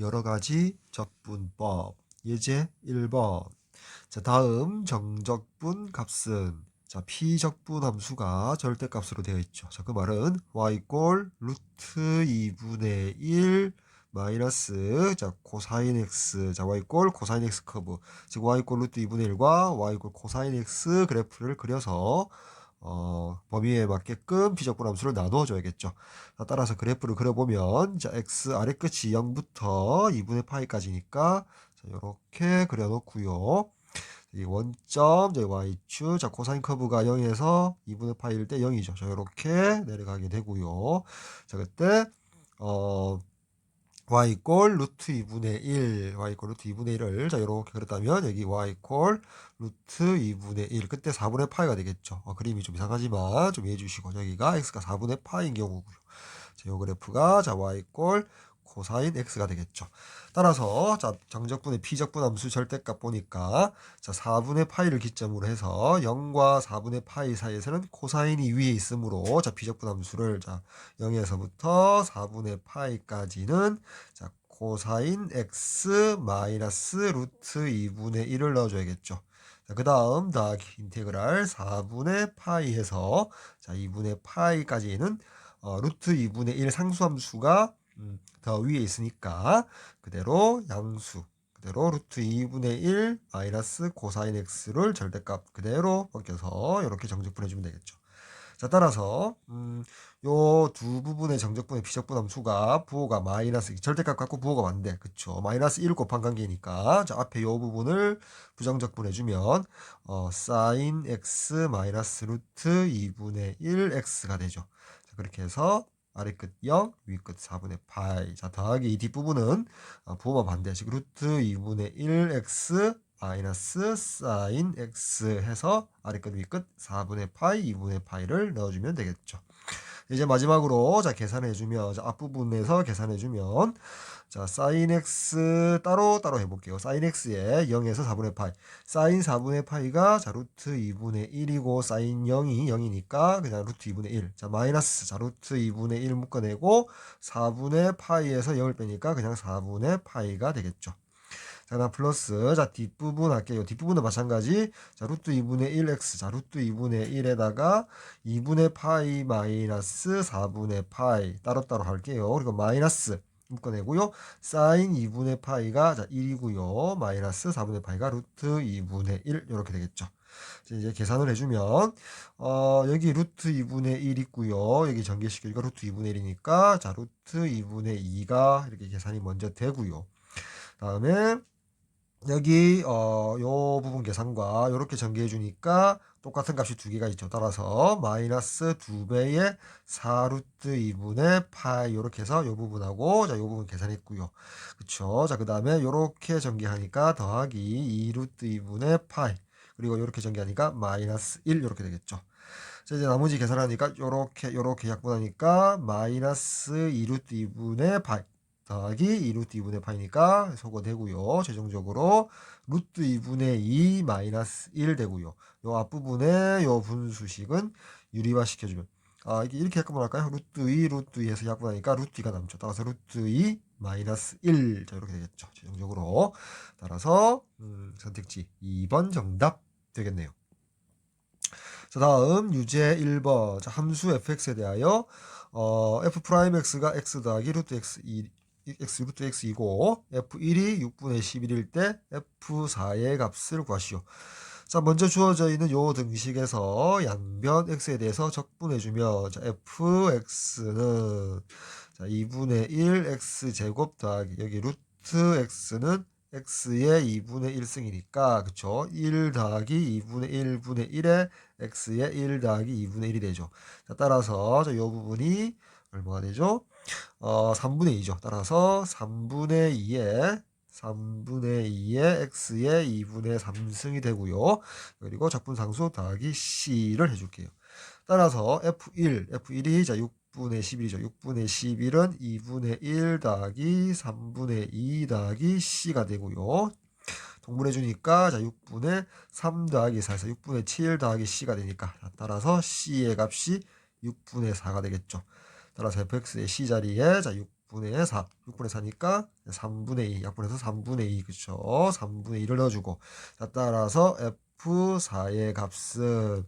여러가지 적분법 예제 1번. 자, 다음 정적분 값은 자, 피적분 함수가 절대값으로 되어 있죠. 자, 그 말은 y 루트 2분의 1 마이너스 자 코사인 x 자 y 코사인 x 커브 즉 y 루트 2분의 1과 y 코사인 x 그래프를 그려서 범위에 맞게끔 피적분 함수를 나누어 줘야겠죠. 따라서 그래프를 그려보면 자 x 아래 끝이 0부터 2분의 파이까지니까 이렇게 그려놓고요. 이 원점 y축 자 코사인 커브가 0에서 2분의 파이일 때 0이죠. 자 이렇게 내려가게 되고요. 자 그때 y 루트 2분의 1 y 루트 2분의 1을 자 이렇게 그렸다면 여기 y 루트 2분의 1 그때 4분의 파이가 되겠죠. 그림이 좀 이상하지만 좀 이해해 주시고 여기가 x가 4분의 파이인 경우고요. 자, 요 그래프가 자 y 코사인 x가 되겠죠. 따라서 자 정적분의 피적분 함수 절대값 보니까 자 4분의 파이를 기점으로 해서 0과 4분의 파이 사이에서는 코사인이 위에 있으므로 자 피적분 함수를 자 0에서부터 4분의 파이까지는 자 코사인 x 마이너스 루트 2분의 1을 넣어줘야겠죠. 그 다음 더하기 인테그랄 4분의 파이 해서 자 2분의 파이까지는 루트 2분의 1 상수함수가 더 위에 있으니까 그대로 양수 그대로 루트 2분의 1 마이너스 코사인 x를 절대값 그대로 벗겨서 이렇게 정적분 해주면 되겠죠. 자 따라서 요 두 부분의 정적분의 피적분 함수가 부호가 마이너스 절대값 갖고 부호가 맞는데 그쵸 마이너스 1 곱한 관계니까 자 앞에 요 부분을 부정적분 해주면 사인 x 마이너스 루트 2분의 1 x가 되죠. 자, 그렇게 해서 아래 끝 0, 위 끝 4분의 파이. 자, 더하기 이 뒷부분은 부호만 반대. 즉, 루트 2분의 1x 마이너스 사인 x 해서 아래 끝, 위 끝 4분의 파이, 2분의 파이를 넣어주면 되겠죠. 이제 마지막으로 자 계산해주면 자 앞부분에서 계산해주면 자 사인 x 따로 해볼게요. 사인 x에 0에서 4분의 파이 사인 4분의 파이가 자 루트 2분의 1이고 사인 0이 0이니까 그냥 루트 2분의 1 자 마이너스 자 루트 2분의 1 묶어내고 4분의 파이에서 0을 빼니까 그냥 4분의 파이가 되겠죠. 자, 나 플러스, 자, 뒷부분 할게요. 뒷부분도 마찬가지. 자, 루트 2분의 1x. 자, 루트 2분의 1에다가 2분의 파이 마이너스 4분의 파이. 따로따로 할게요. 그리고 마이너스 묶어내고요. 사인 2분의 파이가 자, 1이고요. 마이너스 4분의 파이가 루트 2분의 1. 이렇게 되겠죠. 이제 계산을 해주면, 여기 루트 2분의 1 있고요. 여기 전개시키니까 루트 2분의 1이니까, 자, 루트 2분의 2가 이렇게 계산이 먼저 되고요. 다음에, 여기 요 부분 계산과 이렇게 전개해 주니까 똑같은 값이 두 개가 있죠. 따라서 마이너스 2배의 4루트 2분의 파이 이렇게 해서 요 부분하고 자 요 부분 계산했고요. 그쵸? 자 그 다음에 이렇게 전개하니까 더하기 2루트 2분의 파이 그리고 이렇게 전개하니까 마이너스 1 이렇게 되겠죠. 자 이제 나머지 계산하니까 요렇게 약분하니까 마이너스 2루트 2분의 파이 더하기 2루트 2분의 파이니까 소거 되고요. 최종적으로 루트 2분의 2 마이너스 1 되고요. 요 앞부분에 요 분수식은 유리화 시켜주면 이게 이렇게 약분을 할까요? 루트 2 해서 약분하니까 루트 2가 남죠. 따라서 루트 2 마이너스 1 자 이렇게 되겠죠. 최종적으로 따라서 선택지 2번 정답 되겠네요. 자 다음 유제 1번 자, 함수 fx에 대하여 f'x가 x 더하기 루트 x 2 x 루트 x이고 f1이 6분의 11일 때 f4의 값을 구하시오. 자 먼저 주어져 있는 요 등식에서 양변 x에 대해서 적분해주면 자 fx는 자 2분의 1 x제곱 더하기 여기 루트 x는 x의 2분의 1승이니까 그쵸 1 더하기 2분의 1분의 1에 x의 1 더하기 2분의 1이 되죠. 자 따라서 이 부분이 얼마가 되죠? 3분의 2죠. 따라서 3분의 2에 x의 2분의 3승이 되고요. 그리고 적분상수 더하기 c를 해줄게요. 따라서 F1이 자 6분의 11이죠. 6분의 11은 2분의 1 더하기 3분의 2 더하기 c가 되고요. 동분해주니까 자 6분의 3 더하기 4에서 6분의 7 더하기 c가 되니까 따라서 c의 값이 6분의 4가 되겠죠. 따라서 fx의 c 자리에 자 6분의 4. 6분의 4니까 3분의 2. 약분해서 3분의 2. 그쵸? 3분의 2를 넣어주고. 자, 따라서 F4의 값은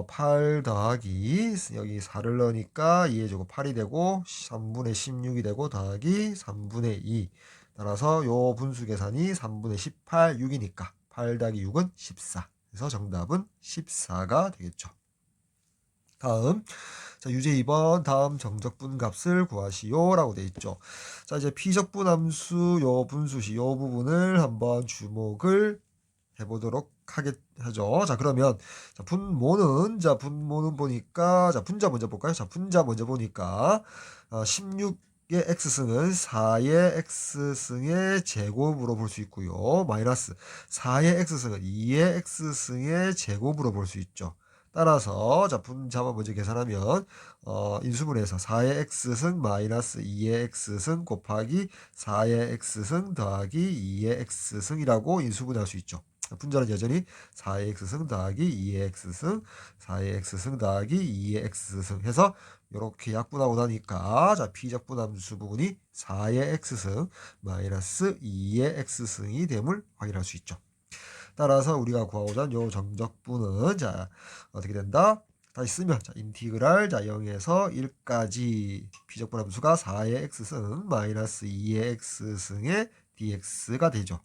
8 더하기 여기 4를 넣으니까 2해주고 8이 되고 3분의 16이 되고 더하기 3분의 2. 따라서 요 분수 계산이 3분의 18, 6이니까 8 더하기 6은 14. 그래서 정답은 14가 되겠죠. 다음, 자, 유제 2번 다음 정적분 값을 구하시오 라고 되어 있죠. 자, 이제 피적분 함수 요 분수시 요 부분을 한번 주목을 해보도록 하죠. 자, 그러면 자, 분모는 보니까 자, 분자 먼저 볼까요? 자, 분자 먼저 보니까 16의 x승은 4의 x승의 제곱으로 볼 수 있고요. 마이너스 4의 x승은 2의 x승의 제곱으로 볼 수 있죠. 따라서 자, 분자만 먼저 계산하면 인수분해해서 4의 x승 마이너스 2의 x승 곱하기 4의 x승 더하기 2의 x승이라고 인수분해할 수 있죠. 분자는 여전히 4의 x승 더하기 2의 x승 4의 x승 더하기 2의 x승 해서 이렇게 약분하고 나니까 자, 피적분함수 부분이 4의 x승 마이너스 2의 x승이 됨을 확인할 수 있죠. 따라서 우리가 구하고자 하는 요 정적분은 자, 어떻게 된다? 다시 쓰면 자, 인티그랄 자, 0에서 1까지 피적분함수가 4의 x승 마이너스 2의 x승의 dx가 되죠.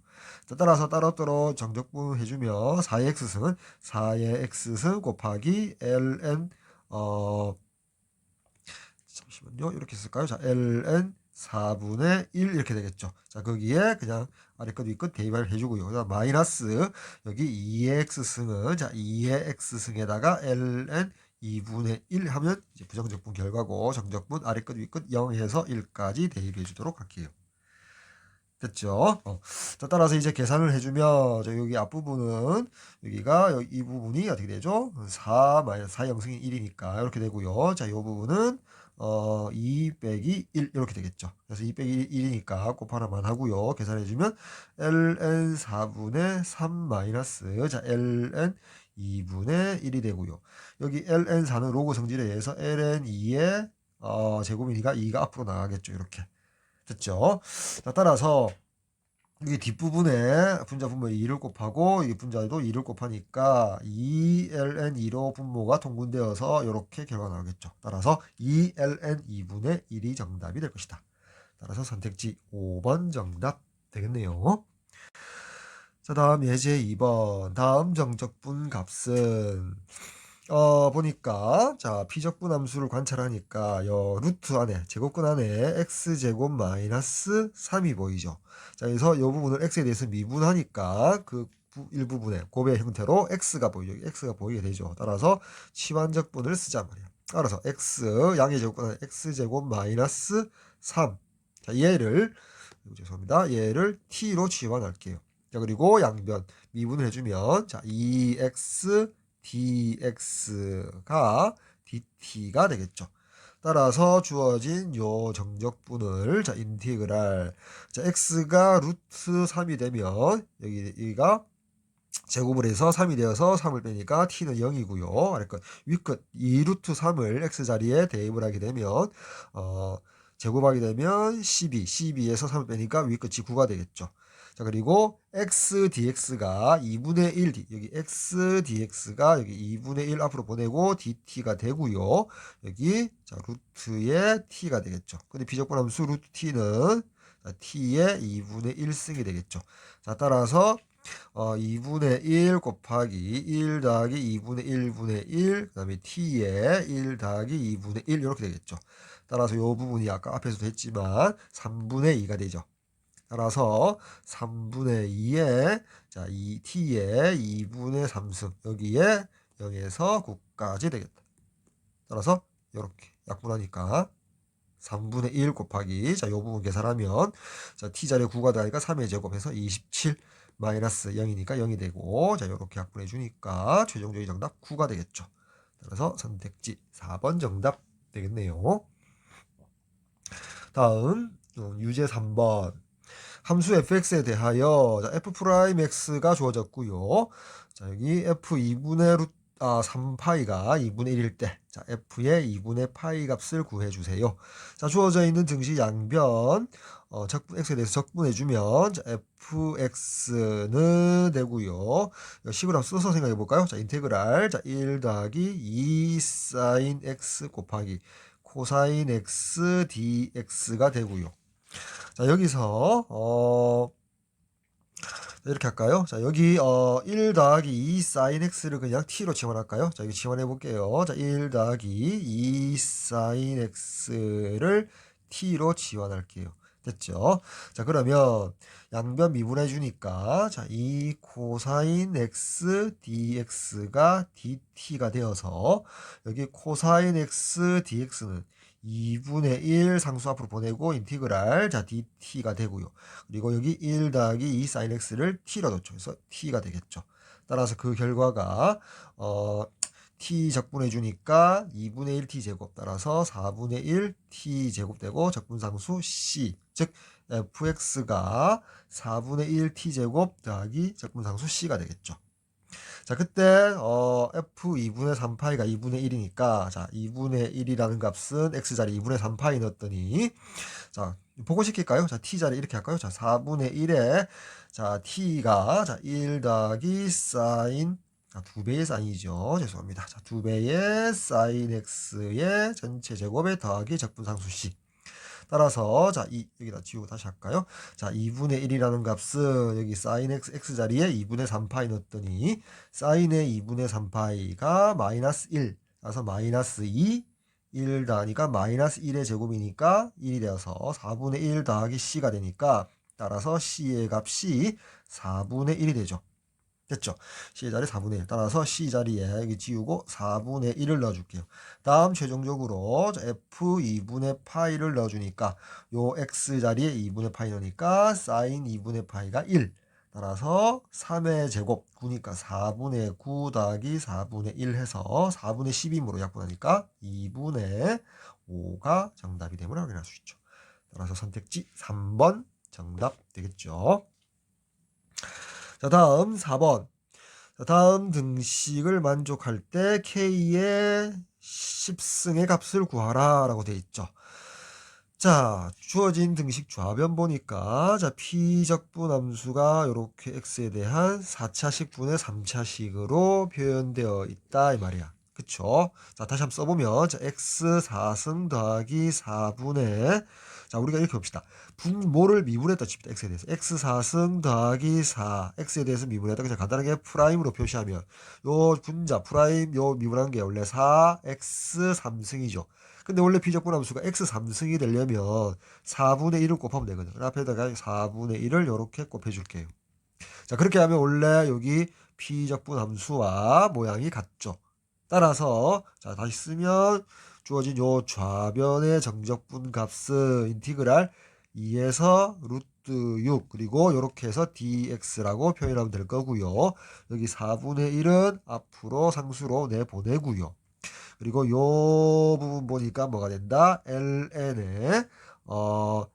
자, 따라서 따로따로 정적분 해주면 4의 x승은 4의 x승 곱하기 ln 잠시만요. 이렇게 쓸까요? 자, ln 4분의 1 이렇게 되겠죠. 자, 거기에 그냥 아래 끝 위 끝 대입을 해주고요. 그다음 마이너스 여기 2의 x승은 자, 2의 x승에다가 ln 2분의 1 하면 이제 부정적분 결과고 정적분 아래 끝 위 끝 0에서 1까지 대입해 주도록 할게요. 됐죠? 자, 따라서 이제 계산을 해주면 여기 앞부분은 여기가 이 부분이 어떻게 되죠? 4 마이너스 4 영승이 1이니까 이렇게 되고요. 자, 이 부분은 2 빼기 1 이렇게 되겠죠. 그래서 2 빼기 1이니까 곱하나만 하고요. 계산해주면 ln 4분의 3 마이너스 자, ln 2분의 1이 되고요. 여기 ln 4는 로그 성질에 의해서 ln 2의 제곱이니까 2가 앞으로 나가겠죠. 이렇게. 됐죠? 자, 따라서 여기 뒷부분에 분자 분모에 2를 곱하고 이 분자에도 2를 곱하니까 2ln2로 분모가 통분되어서 이렇게 결과가 나오겠죠. 따라서 2ln 2분의 1이 정답이 될 것이다. 따라서 선택지 5번 정답 되겠네요. 자, 다음 예제 2번 다음 정적분 값은 보니까 자, 피적분 함수를 관찰하니까 요 루트 안에 제곱근 안에 x제곱 마이너스 3이 보이죠. 자, 그래서 이 부분을 x에 대해서 미분하니까 그 일부분의 곱의 형태로 x가 보이죠. x가 보이게 되죠. 따라서 치환적분을 쓰자 말이야. 따라서 x 양의 제곱근 안에 x제곱 마이너스 3. 자, 죄송합니다. 얘를 t로 치환할게요. 자, 그리고 양변 미분을 해주면 자, 2x dx가 dt가 되겠죠. 따라서 주어진 요 정적분을 자, 인티그랄 자, x가 루트 3이 되면 여기가 제곱을 해서 3이 되어서 3을 빼니까 t는 0이고요. 아래끝 위끝 2루트 3을 x자리에 대입을 하게 되면 제곱하게 되면 12에서 3을 빼니까 위끝이 9가 되겠죠. 자, 그리고 x dx가 2분의 1 d 여기 x dx가 여기 2분의 1 앞으로 보내고 dt가 되고요. 여기 자, 루트의 t가 되겠죠. 근데 비적분함수 루트 t는 t의 2분의 1승이 되겠죠. 자, 따라서 2분의 1 곱하기 1 더하기 2분의 1분의 1 그 다음에 t의 1 더하기 2분의 1 이렇게 되겠죠. 따라서 이 부분이 아까 앞에서도 했지만 3분의 2가 되죠. 따라서 3분의 2에 자, t의 2분의 3승 여기에 0에서 9까지 되겠다. 따라서 이렇게 약분하니까 3분의 1 곱하기 자, 이 부분 계산하면 자, t자리에 9가 들어가니까 3의 제곱해서 27 마이너스 0이니까 0이 되고 자, 이렇게 약분해 주니까 최종적인 정답 9가 되겠죠. 따라서 선택지 4번 정답 되겠네요. 다음 유제 3번 함수 fx에 대하여 자, f 프라임 x가 주어졌고요. 자, 여기 f 2분의 3파이가 2분의 1일 때, 자, f의 2분의 파이 값을 구해주세요. 자, 주어져 있는 등식 양변, x에 대해서 적분해주면, 자, fx는 되고요. 식을 한번 써서 생각해볼까요? 자, 인테그랄, 자, 1 더하기 2 사인 x 곱하기 코사인 x dx가 되고요. 자, 여기서, 이렇게 할까요? 자, 여기 1 더하기 2 사인 x를 그냥 t로 지원할까요? 자, 이거 지원해 볼게요. 자, 1 더하기 2 사인 x를 t로 지원할게요. 됐죠? 자, 그러면 양변 미분해 주니까 자, 2 코사인 x dx가 dt가 되어서 여기 코사인 x dx는 2분의 1 상수 앞으로 보내고 인티그랄 자 dt가 되고요. 그리고 여기 1 더하기 2 sin x를 t로 넣죠. 그래서 t가 되겠죠. 따라서 그 결과가 t 적분해 주니까 2분의 1 t 제곱 따라서 4분의 1 t 제곱 되고 적분상수 c 즉 fx가 4분의 1 t 제곱 더하기 적분상수 c가 되겠죠. 자, 그때 f 2분의 3파이가 2분의 1이니까 자, 2분의 1이라는 값은 x자리 2분의 3파이 넣었더니 자, 보고시킬까요? 자, t자리 이렇게 할까요? 자, 4분의 1에 자, t가 자, 1 더하기 사인 2배의 사인이죠. 죄송합니다. 자, 2배의 사인 x의 전체 제곱에 더하기 적분상수 c. 따라서 자, 여기다 지우고 다시 할까요? 자, 2분의 1이라는 값은 여기 sin x 자리에 2분의 3파이 넣었더니 sin의 2분의 3파이가 마이너스 1. 따라서 마이너스 2 1 더하니까 마이너스 1의 제곱이니까 1이 되어서 4분의 1 더하기 c가 되니까 따라서 c의 값이 4분의 1이 되죠. 됐죠? C의 자리 4분의 1. 따라서 C 자리에 여기 지우고 4분의 1을 넣어줄게요. 다음 최종적으로 F 2분의 파이를 넣어주니까 요 X 자리에 2분의 파이 넣으니까 사인 2분의 파이가 1. 따라서 3의 제곱 9니까 4분의 9 더하기 4분의 1 해서 4분의 12으로 약분하니까 2분의 5가 정답이 됨을 확인할 수 있죠. 따라서 선택지 3번 정답 되겠죠. 자, 다음 4번. 자, 다음 등식을 만족할 때 k의 10승의 값을 구하라 라고 되어 있죠. 자, 주어진 등식 좌변 보니까 자, p적분 함수가 이렇게 x에 대한 4차식분의 3차식으로 표현되어 있다 이 말이야. 그쵸? 자, 다시 한번 써보면 자, x 4승 더하기 4분의 자, 우리가 이렇게 봅시다. 분모를 미분했다 칩니다. x에 대해서. x 4승 더하기 4. x에 대해서 미분했다. 그냥 간단하게 프라임으로 표시하면 요 분자 프라임 요 미분한 게 원래 4x 3승이죠. 근데 원래 비적분 함수가 x 3승이 되려면 4분의 1을 곱하면 되거든. 앞에다가 4분의 1을 이렇게 곱해줄게요. 자, 그렇게 하면 원래 여기 비적분 함수와 모양이 같죠. 따라서 자, 다시 쓰면 주어진 요 좌변의 정적분 값은 인티그랄 2에서 루트 6 그리고 이렇게 해서 dx라고 표현하면 될 거고요. 여기 4분의 1은 앞으로 상수로 내보내고요. 그리고 요 부분 보니까 뭐가 된다? ln에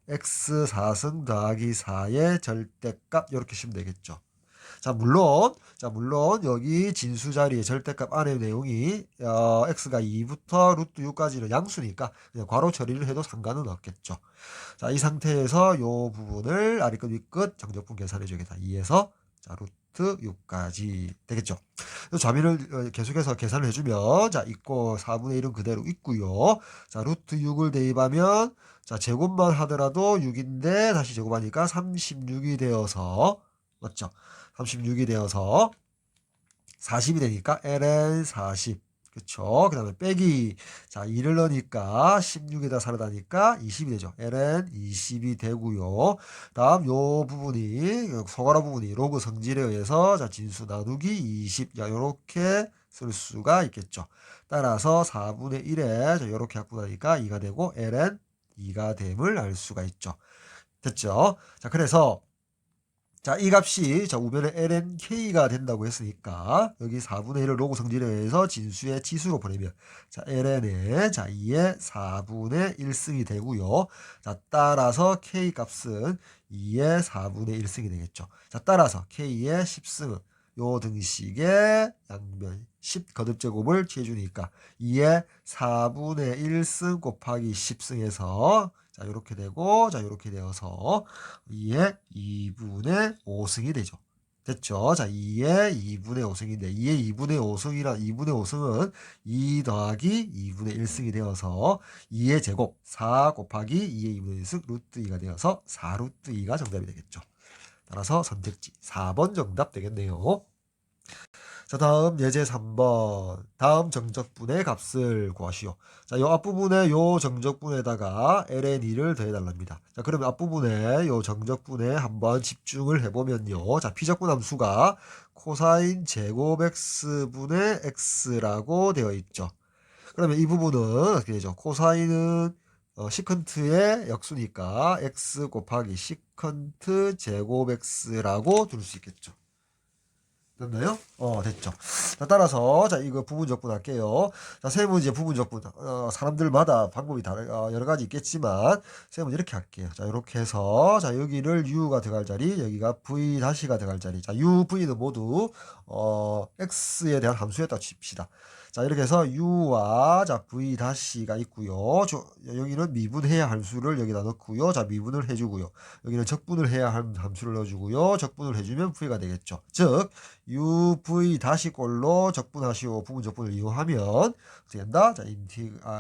x 4승 더하기 4의 절대값 이렇게 쓰면 되겠죠. 자, 물론 여기 진수 자리에 절대값 안의 내용이 x가 2부터 루트 6까지는 양수니까 그냥 괄호 처리를 해도 상관은 없겠죠. 자, 이 상태에서 요 부분을 아래끝 위끝 정적분 계산해 주겠다. 2에서 자, 루트 6까지 되겠죠. 좌변을 계속해서 계산을 해주면 자, 있고 4분의 1은 그대로 있고요. 자, 루트 6을 대입하면 자, 제곱만 하더라도 6인데 다시 제곱하니까 36이 되어서 맞죠? 36이 되어서 40이 되니까 ln 40 그쵸? 그 다음에 빼기 자 2를 넣으니까 16에다 4를 다니까 20이 되죠. ln 20이 되고요. 다음 요 부분이 소괄호 부분이 로그 성질에 의해서 자 진수 나누기 20 야, 요렇게 쓸 수가 있겠죠. 따라서 4분의 1에 자, 요렇게 약분하니까 2가 되고 ln 2가 됨을 알 수가 있죠. 됐죠? 자, 그래서 자, 이 값이 자, 우변에 lnk가 된다고 했으니까 여기 4분의 1을 로그 성질에 의해서 진수의 치수로 보내면 자, ln에 자, 2의 4분의 1승이 되고요. 자, 따라서 k 값은 2의 4분의 1승이 되겠죠. 자, 따라서 k의 10승은 요 등식의 양변 10 거듭제곱을 취해주니까 2에 4분의 1승 곱하기 10승에서 자 이렇게 되고 자 이렇게 되어서 2에 2분의 5승이 되죠. 됐죠? 자 2에 2분의 5승인데 2에 2분의 5승이란 2분의 5승은 2 더하기 2분의 1승이 되어서 2의 제곱 4 곱하기 2의 2분의 1승 루트 2가 되어서 4 루트 2가 정답이 되겠죠. 따라서 선택지 4번 정답 되겠네요. 자, 다음 예제 3번. 다음 정적분의 값을 구하시오. 자, 요 앞부분에 요 정적분에다가 ln을 더해달랍니다. 자, 그러면 앞부분에 요 정적분에 한번 집중을 해보면요. 자, 피적분 함수가 코사인 제곱 x분의 x라고 되어 있죠. 그러면 이 부분은 어떻게 되죠? 코사인은 시컨트의 역수니까 x 곱하기 시컨트 제곱 x라고 둘 수 있겠죠. 됐나요? 됐죠. 자, 따라서, 자, 이거 부분적분 할게요. 자, 세 문제 부분적분, 사람들마다 방법이 여러 가지 있겠지만, 세 문제 이렇게 할게요. 자, 이렇게 해서, 자, 여기를 u가 들어갈 자리, 여기가 v 다시가 들어갈 자리. 자, u, v는 모두, x에 대한 함수였다 칩시다. 자, 이렇게 해서 u와, 자, v 다시가 있고요. 여기는 미분해야 함수를 여기다 넣고요. 자, 미분을 해주고요. 여기는 적분을 해야 할 함수를 넣어주고요. 적분을 해주면 v가 되겠죠. 즉, uv 다시 꼴로 적분하시오 부분 적분을 이용하면 어떻게 된다? 자,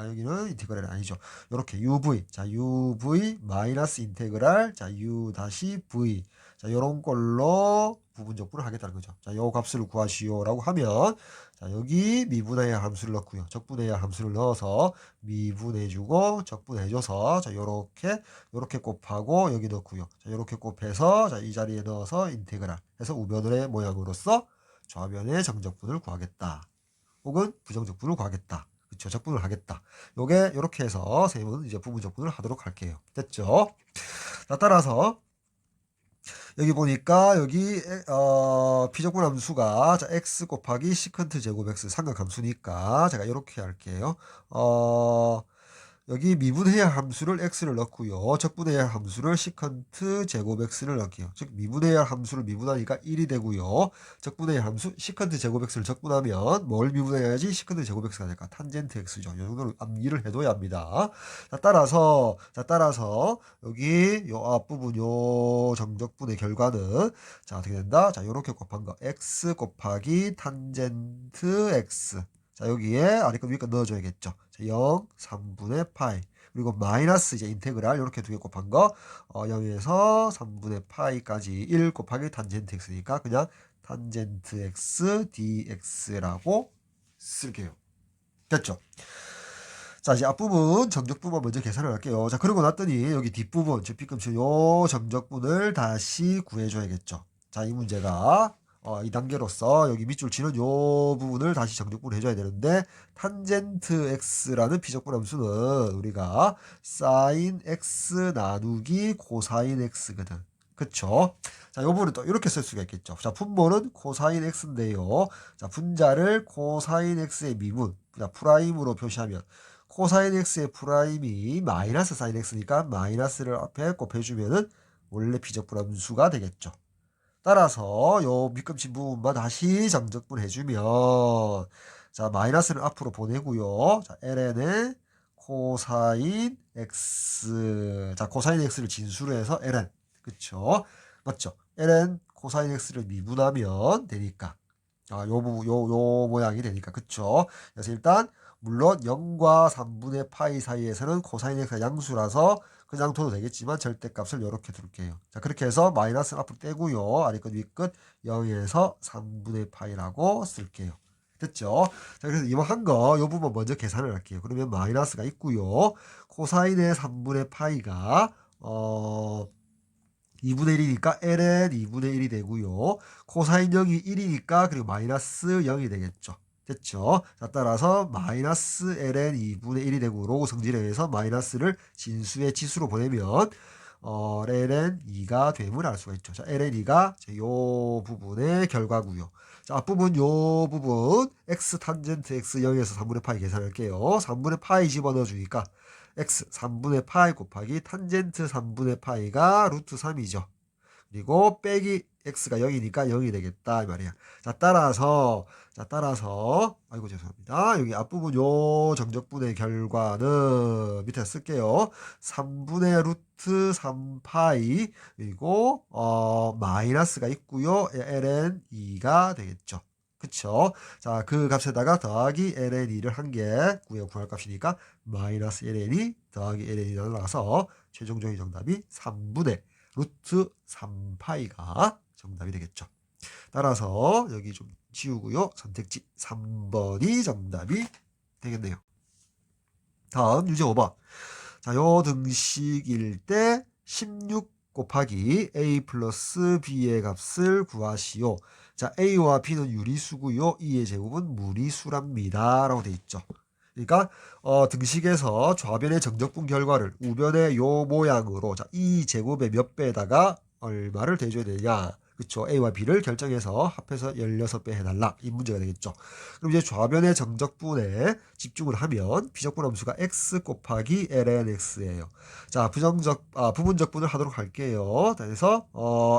여기는 인테그랄이 아니죠. 이렇게 uv, 자, uv 마이너스 인테그랄, 자, u 다시 v, 자, 요런 꼴로 부분 적분을 하겠다는 거죠. 자, 요 값을 구하시오라고 하면, 자, 여기 미분해야 함수를 넣고요. 적분해야 함수를 넣어서 미분해주고 적분해줘서, 자, 요렇게 곱하고 여기 넣고요. 자, 요렇게 곱해서, 자, 이 자리에 넣어서 인테그랄 해서 우변의 모양으로서 좌변의 정적분을 구하겠다. 혹은 부정적분을 구하겠다. 그쵸? 적분을 하겠다. 요게 요렇게 해서 쌤은 이제 부분적분을 하도록 할게요. 됐죠? 자, 따라서 여기 보니까 여기 피적분 함수가 자, x 곱하기 시컨트 제곱 x 삼각함수니까 제가 이렇게 할게요. 여기 미분해야 함수를 x를 넣고요. 적분해야 함수를 시컨트 제곱 x를 넣을게요. 즉 미분해야 함수를 미분하니까 1이 되고요. 적분해야 함수 시컨트 제곱 x를 적분하면 뭘 미분해야지 시컨트 제곱 x가 될까? 탄젠트 x죠. 이 정도로 암기를 해둬야 합니다. 자, 따라서 여기 요 앞부분 요 정적분의 결과는 자, 어떻게 된다? 자, 요렇게 곱한 거 x 곱하기 탄젠트 x. 자, 여기에 아래 거 위에 거 넣어줘야겠죠. 자, 0, 3분의 파이. 그리고 마이너스 이제 인테그랄 이렇게 두 개 곱한 거 0에서 3분의 파이까지 1 곱하기 탄젠트 x니까 그냥 탄젠트 x dx라고 쓸게요. 됐죠? 자, 이제 앞부분 정적분만 먼저 계산을 할게요. 자, 그러고 났더니 여기 뒷부분 즉 빗금치 요 정적분을 다시 구해줘야겠죠. 자, 이 문제가 이 단계로서 여기 밑줄 치는 요 부분을 다시 정적분을 해줘야 되는데 탄젠트 x라는 피적분 함수는 우리가 사인 x 나누기 코사인 x거든. 그쵸? 자, 요 부분은 또 이렇게 쓸 수가 있겠죠. 자, 분모는 코사인 x인데요. 자, 분자를 코사인 x의 미분, 자, 프라임으로 표시하면 코사인 x의 프라임이 마이너스 사인 x니까 마이너스를 앞에 곱해주면은 원래 피적분 함수가 되겠죠. 따라서 요 밑금치 부분만 다시 정적분 해주면 자 마이너스를 앞으로 보내고요. 자 ln의 코사인 x 자 코사인 x를 진수로 해서 ln 그쵸? 맞죠? ln 코사인 x를 미분하면 되니까 요 부분 요 모양이 되니까 그쵸? 그래서 일단 물론 0과 3분의 파이 사이에서는 코사인 x가 양수라서 그냥 둬도 되겠지만 절대값을 이렇게 둘게요. 자 그렇게 해서 마이너스 앞으로 떼고요. 아래 끝 위 끝 0에서 3분의 파이라고 쓸게요. 됐죠? 자 그래서 이번 한 거 이 부분 먼저 계산을 할게요. 그러면 마이너스가 있고요. 코사인의 3분의 파이가 2분의 1이니까 ln 2분의 1이 되고요. 코사인 0이 1이니까 그리고 마이너스 0이 되겠죠. 됐죠? 자, 따라서 마이너스 ln 2분의 1이 되고 로그 성질에 의해서 마이너스를 진수의 치수로 보내면 ln 2가 됨을 알 수가 있죠. 자, ln 2가 요 부분의 결과고요. 자, 앞부분 요 부분 x 탄젠트 x 0에서 3분의 파이 계산할게요. 3분의 파이 집어넣어 주니까 x 3분의 파이 곱하기 탄젠트 3분의 파이가 루트 3이죠. 그리고 빼기 x가 0이니까 0이 되겠다 이 말이야. 자 따라서 아이고 죄송합니다. 여기 앞부분 요 정적분의 결과는 밑에 쓸게요. 3분의 루트 3파이 그리고 마이너스가 있고요. ln 2가 되겠죠. 그쵸? 자, 그 값에다가 더하기 ln2를 한 개 구할 값이니까 마이너스 ln2 더하기 ln2 날라가서 최종적인 정답이 3분의 루트 3파이가 정답이 되겠죠. 따라서 여기 좀 지우고요. 선택지 3번이 정답이 되겠네요. 다음 유제 5번. 자, 요 등식일 때 16 곱하기 a 플러스 b의 값을 구하시오. 자, a와 b는 유리수고요. e의 제곱은 무리수랍니다. 라고 돼 있죠. 그러니까 등식에서 좌변의 정적분 결과를 우변의 요 모양으로 자, 이 제곱의 몇 배에다가 얼마를 대줘야 되냐. 그쵸. a와 b를 결정해서 합해서 16배 해달라. 이 문제가 되겠죠. 그럼 이제 좌변의 정적분에 집중을 하면 비적분 함수가 x 곱하기 ln x예요. 자, 부분적분을 하도록 할게요. 그래서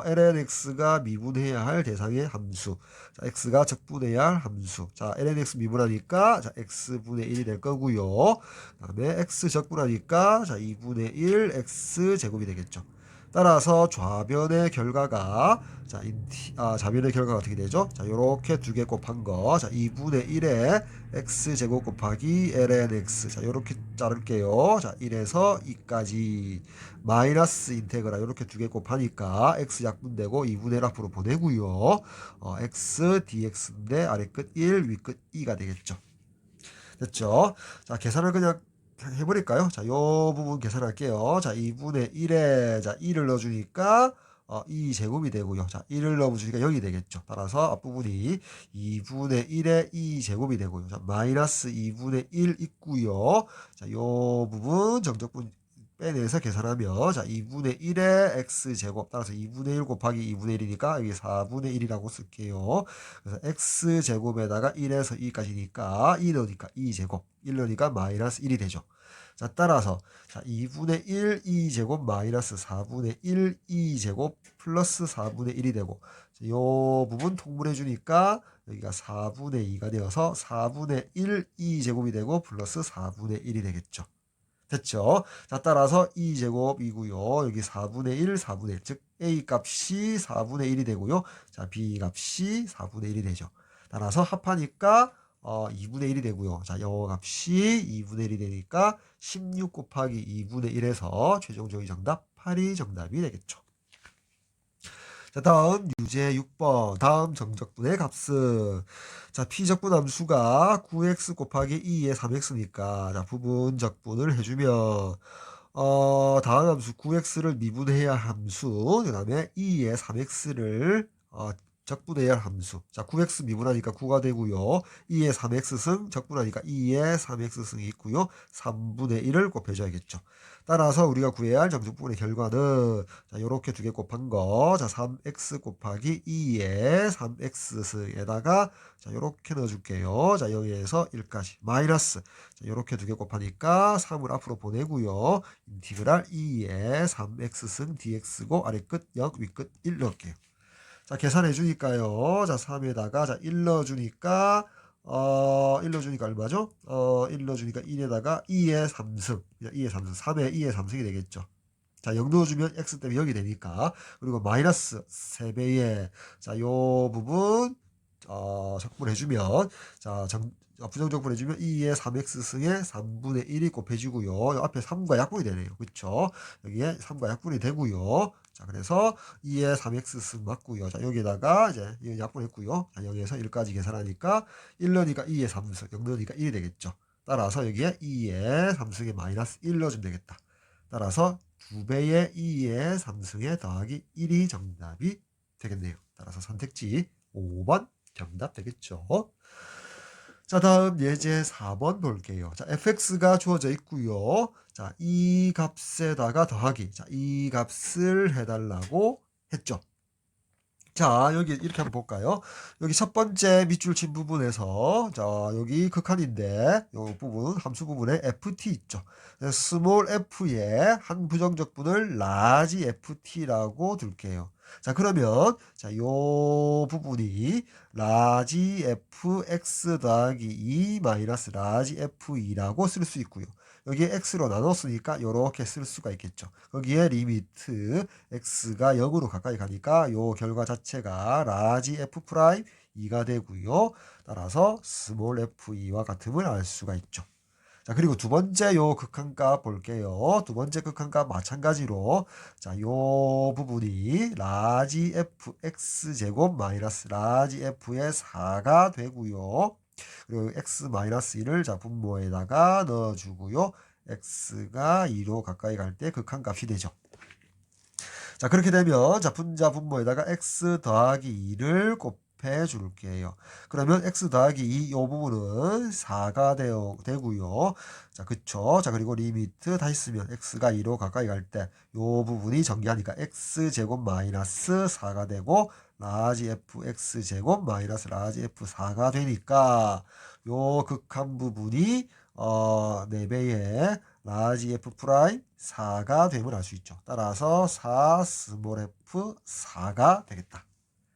ln x가 미분해야 할 대상의 함수. 자, x가 적분해야 할 함수. 자, ln x 미분하니까 자, x분의 1이 될 거고요. 그다음에 x 적분하니까 자, 2분의 1 x 제곱이 되겠죠. 따라서 좌변의 결과가 좌변의 결과가 어떻게 되죠? 자, 요렇게 두 개 곱한 거. 자, 2분의 1에 x제곱 곱하기 ln x. 자, 요렇게 자를게요. 자, 1에서 2까지 마이너스 인테그라 요렇게 두 개 곱하니까 x 약분되고 2분의 1 앞으로 보내고요. x dx인데 아래 끝 1, 위 끝 2가 되겠죠. 됐죠? 자, 계산을 그냥 해버릴까요? 자, 요 부분 계산할게요. 자, 2분의 1에, 자, 2를 넣어주니까, 2 제곱이 되고요. 자, 1을 넣어주니까 0이 되겠죠. 따라서 앞부분이 2분의 1에 2 제곱이 되고요. 자, 마이너스 2분의 1 있고요. 자, 요 부분 정적분 빼내서 계산하면, 자, 2분의 1에 x제곱, 따라서 2분의 1 곱하기 2분의 1이니까, 여기 4분의 1이라고 쓸게요. 그래서 x제곱에다가 1에서 2까지니까 2 넣으니까 2제곱 1 넣으니까 마이너스 1이 되죠. 자 따라서 자 2분의 1 2제곱 마이너스 4분의 1 2제곱 플러스 4분의 1이 되고 이 부분 통분해 주니까 여기가 4분의 2가 되어서 4분의 1 2제곱이 되고 플러스 4분의 1이 되겠죠. 됐죠? 자, 따라서 2제곱이고요. 여기 4분의 1, 4분의 1. 즉, A 값이 4분의 1이 되고요. 자, B 값이 4분의 1이 되죠. 따라서 합하니까 2분의 1이 되고요. 자, 여 값이 2분의 1이 되니까 16 곱하기 2분의 1에서 최종적인 정답 8이 정답이 되겠죠. 자, 다음 유제 6번. 다음 정적분의 값은 자, P적분 함수가 9x 곱하기 2의 3x니까 자, 부분적분을 해주면 다음 함수 9x를 미분해야 할 함수 그 다음에 2의 3x를 적분해야 할 함수. 자, 9x 미분하니까 9가 되고요. 2의 3x승 적분하니까 2의 3x승이 있고요. 3분의 1을 곱해줘야겠죠. 따라서 우리가 구해야 할 정적분의 결과는 자, 요렇게 두 개 곱한 거. 자, 3x 곱하기 2의 3x승에다가 자, 요렇게 넣어줄게요. 자, 0에서 1까지 마이너스. 자, 요렇게 두 개 곱하니까 3을 앞으로 보내고요. 인티그랄 2의 3x승 dx고 아래 끝 0, 위 끝 1 넣을게요. 자, 계산해 주니까요. 자, 3에다가, 자, 1 넣어주니까, 1 넣어주니까 얼마죠? 1 넣어주니까 1에다가 2의 3승. 2의 3승. 3에 2의 3승이 되겠죠. 자, 0 넣어주면 x 때문에 0이 되니까. 그리고 마이너스 3배의, 자, 요 부분, 적분해주면, 자, 부정적분해주면 2의 3x승에 3분의 1이 곱해지고요. 앞에 3과 약분이 되네요. 그쵸? 여기에 3과 약분이 되고요. 자, 그래서 2의 3x승 맞고요. 자, 여기다가 이제 약분했고요. 자, 0에서 1까지 계산하니까 1 넣으니까 2의 3승, 0 넣으니까 1이 되겠죠. 따라서 여기에 2의 3승에 마이너스 1 넣어주면 되겠다. 따라서 2배의 2의 3승에 더하기 1이 정답이 되겠네요. 따라서 선택지 5번 정답 되겠죠. 자, 다음 예제 4번 볼게요. 자, fx가 주어져 있고요. 자, 이 값에다가 더하기. 자, 이 값을 해달라고 했죠. 자, 여기 이렇게 한번 볼까요? 여기 첫 번째 밑줄 친 부분에서 자, 여기 극한인데 이 부분 함수 부분에 ft 있죠. 스몰 f의 한 부정적분을 라지 ft라고 둘게요. 자, 그러면 자, 요 부분이 라지 fx 더하기 2 마이너스 라지 f2라고 쓸 수 있고요. 여기에 x로 나눴으니까 이렇게 쓸 수가 있겠죠. 거기에 리미트 x가 0으로 가까이 가니까 요 결과 자체가 라지 f 프라임 2가 되고요. 따라서 스몰 f2와 같음을 알 수가 있죠. 자, 그리고 두 번째 요 극한값 볼게요. 두 번째 극한값 마찬가지로 자, 요 부분이 라지 fx 제곱 마이너스 라지 f의 4가 되고요. 그리고 x 마이너스 1을 자, 분모에다가 넣어주고요. x가 2로 가까이 갈 때 극한값이 되죠. 자, 그렇게 되면 자, 분자 분모에다가 x 더하기 2를 곱해 줄게요. 그러면 x 더하기 2 이 부분은 4가 되고요. 자, 그쵸. 자, 그리고 리미트 다시 쓰면 x가 2로 가까이 갈 때 이 부분이 전개하니까 x제곱 마이너스 4가 되고 라지 fx제곱 마이너스 라지 f4가 되니까 요 극한 부분이 4배의 라지 f 프라임 4가 됨을 알 수 있죠. 따라서 4 스몰 f 4가 되겠다.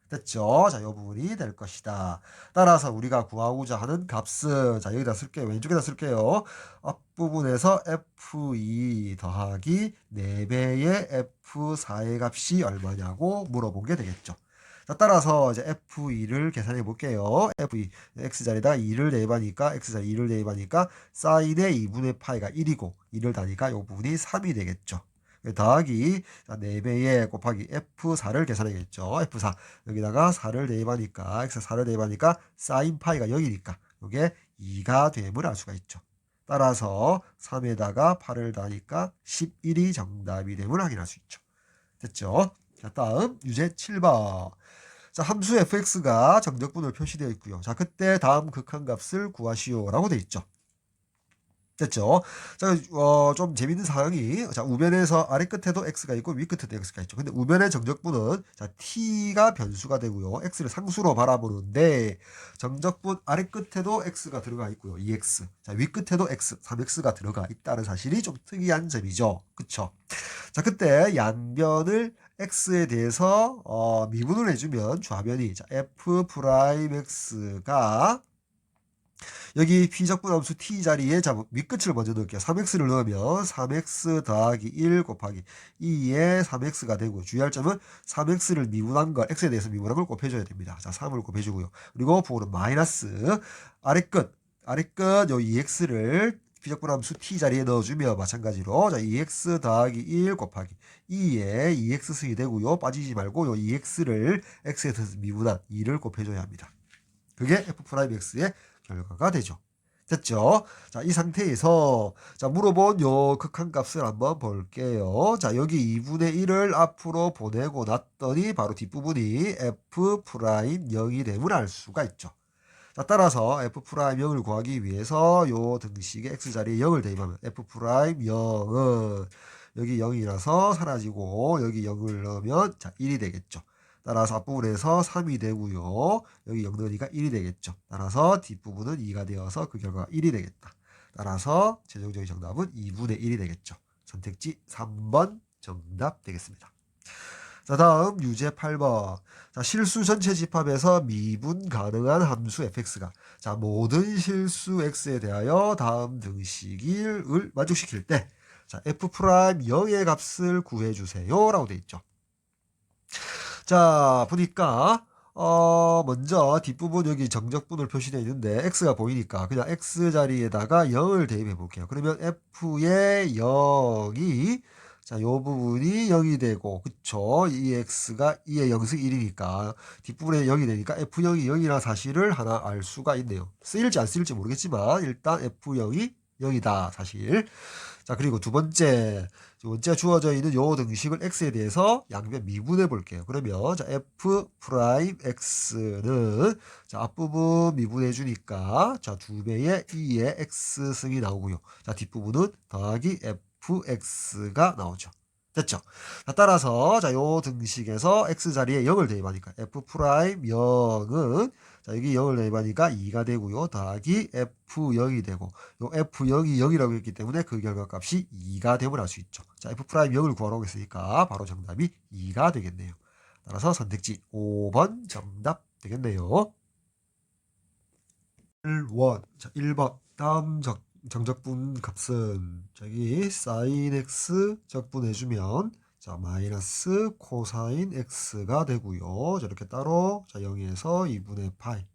됐죠? 자, 이 부분이 될 것이다. 따라서 우리가 구하고자 하는 값은 자, 여기다 쓸게요. 왼쪽에다 쓸게요. 앞부분에서 f2 더하기 4배의 f4의 값이 얼마냐고 물어본 게 되겠죠. 자, 따라서 이제 f2를 계산해 볼게요. f2 x자리에다가 2를 대입하니까 x자리 2를 대입하니까 사인의 2분의 파이가 1이고 1을 다니까 이 부분이 3이 되겠죠. 더하기 4배에 곱하기 f4를 계산하겠죠. f4 여기다가 4를 대입하니까 x4를 대입하니까 사인 파이가 0이니까 이게 2가 됨을 알 수가 있죠. 따라서 3에다가 8을 더하니까 11이 정답이 됨을 확인할 수 있죠. 됐죠? 자, 다음 유제 7번. 자, 함수 fx가 정적분으로 표시되어 있고요. 자, 그때 다음 극한값을 구하시오라고 되어 있죠. 됐죠? 자, 좀 재밌는 사항이, 자, 우변에서 아래 끝에도 x가 있고 위 끝에도 x가 있죠. 근데 우변의 정적분은, 자, t가 변수가 되고요. x를 상수로 바라보는데, 정적분 아래 끝에도 x가 들어가 있고요. 2x. 자, 위 끝에도 x, 3x가 들어가 있다는 사실이 좀 특이한 점이죠. 그쵸? 자, 그때 양변을 x에 대해서, 미분을 해주면 좌변이, 자, f 프라임 x가 여기 피적분 함수 t 자리에 밑끝을 먼저 넣을게요. 3x를 넣으면 3x 더하기 1 곱하기 2에 3x가 되고 주의할 점은 3x를 미분한 걸 x에 대해서 미분한 걸 곱해줘야 됩니다. 자, 3을 곱해주고요. 그리고 부호는 마이너스 아래끝 요 2x를 피적분 함수 t 자리에 넣어주며 마찬가지로 자 2x 더하기 1 곱하기 2에 2x승이 되고요. 빠지지 말고 요 2x를 x에 대해서 미분한 2를 곱해줘야 합니다. 그게 f'(x의 결과가 되죠. 됐죠? 자, 이 상태에서 자, 물어본 요 극한값을 한번 볼게요. 자, 여기 2분의 1을 앞으로 보내고 났더니 바로 뒷부분이 f'0이 됨을 알 수가 있죠. 자, 따라서 f'0을 구하기 위해서 요 등식의 x자리에 0을 대입하면 f'0은 여기 0이라서 사라지고 여기 0을 넣으면 자, 1이 되겠죠. 따라서 앞부분에서 3이 되고요. 여기 0 넣으니까 1이 되겠죠. 따라서 뒷부분은 2가 되어서 그 결과가 1이 되겠다. 따라서 최종적인 정답은 2분의 1이 되겠죠. 선택지 3번 정답 되겠습니다. 자, 다음 유제 8번. 자, 실수 전체 집합에서 미분 가능한 함수 fx가 자, 모든 실수 x에 대하여 다음 등식을 만족시킬 때 자, f'0의 값을 구해 주세요라고 되어 있죠. 자, 보니까 먼저 뒷부분 여기 정적분으로 표시되어 있는데 x가 보이니까 그냥 x 자리에다가 0을 대입해 볼게요. 그러면 f의 0이 자, 요 부분이 0이 되고 그쵸? 이 x가 2의 0승 1이니까 뒷부분에 0이 되니까 f0이 0이라는 사실을 하나 알 수가 있네요. 쓰일지 안 쓰일지 모르겠지만 일단 f0이 0이다 사실. 자, 그리고 두 번째 주어져 있는 요 등식을 x에 대해서 양변 미분해 볼게요. 그러면 자, f 프라임 x는 자, 앞부분 미분해 주니까 자, 2배의 2의 x승이 나오고요. 자, 뒷부분은 더하기 fx가 나오죠. 됐죠? 자, 따라서 자, 요 등식에서 x 자리에 0을 대입하니까 f 프라임 0은 자, 여기 0을 대입하니까 2가 되고요. 더하기 f0이 되고 요 f0이 0이라고 했기 때문에 그 결과값이 2가 됨을 알 수 있죠. 자, f 프라임 0을 구하라고 했으니까 바로 정답이 2가 되겠네요. 따라서 선택지 5번 정답 되겠네요. 1번. 자, 1번. 다음 정적분 값은 저기 sin x 적분해주면 자 마이너스 코사인 x가 되고요. 자, 이렇게 따로 자 0에서 2분의 파이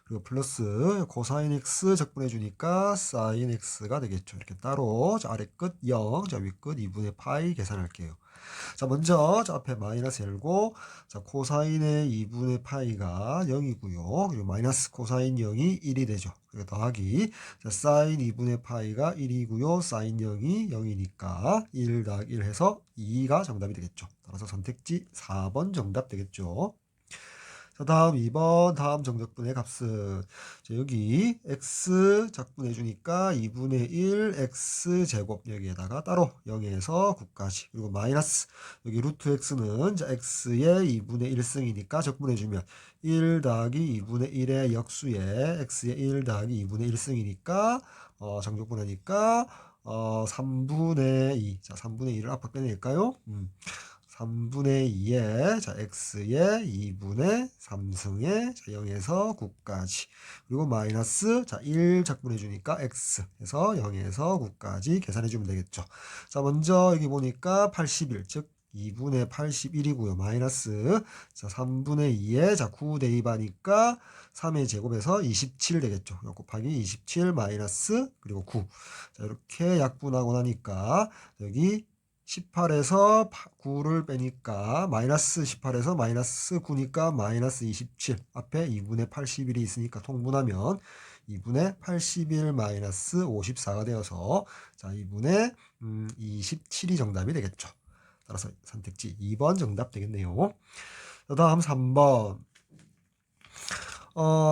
그리고 플러스 코사인 x 적분해주니까 sin x가 되겠죠. 이렇게 따로 자 아래 끝 0, 자 위 끝 2분의 파이 계산할게요. 자, 먼저 자 앞에 마이너스 열고 자 코사인의 2분의 파이가 0이고요. 그리고 마이너스 코사인 0이 1이 되죠. 그리고 더하기 자 사인 2분의 파이가 1이고요. 사인 0이 0이니까 1 더하기 1 해서 2가 정답이 되겠죠. 따라서 선택지 4번 정답 되겠죠. 자, 다음 2번 다음 정적분의 값은 자, 여기 x 적분해 주니까 2분의 1 x 제곱 여기에다가 따로 0에서 9까지 그리고 마이너스 여기 루트 x는 자 x의 2분의 1승이니까 적분해 주면 1 더하기 2분의 1의 역수에 x의 1 더하기 2분의 1승이니까 정적분하니까 3분의 2. 자, 3분의 2를 앞으로 빼낼까요? 3분의 2에 자 x의 2분의 3승에 자 0에서 9까지 그리고 마이너스 자 1 적분해 주니까 x 해서 0에서 9까지 계산해 주면 되겠죠. 자 먼저 여기 보니까 81 즉 2분의 81이고요. 마이너스 자 3분의 2에 자 9 대입하니까 3의 제곱에서 27 되겠죠. 곱하기 27 마이너스 그리고 9. 자 이렇게 약분하고 나니까 여기 18에서 9를 빼니까 마이너스 18에서 마이너스 9니까 마이너스 27 앞에 2분의 81이 있으니까 통분하면 2분의 81 마이너스 54가 되어서 자 2분의 27이 정답이 되겠죠. 따라서 선택지 2번 정답 되겠네요. 다음 3번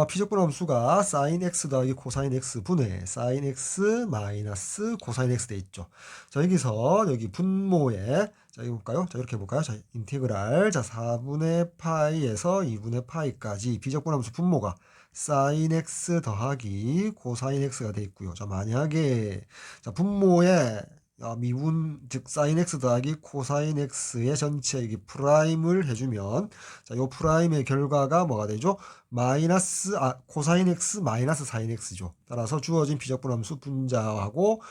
피적분 함수가 sin x 더하기 코사인 x 분의 sin x 마이너스 코사인 x 돼 있죠. 자, 여기서 여기 분모에 자, 이거 볼까요? 자, 이렇게 해볼까요? 자, 인테그랄 자, 4분의 파이에서 2분의 파이까지 비적분 함수 분모가 sin x 더하기 코사인 x가 돼 있고요. 자, 만약에 자, 분모에 미분 즉 sin x 더하기 코사인 x의 전체 이게 프라임을 해주면 자, 요 프라임의 결과가 뭐가 되죠? 마이너스 코사인 x 마이너스 사인 x죠. 따라서 주어진 비적분함수 분자하고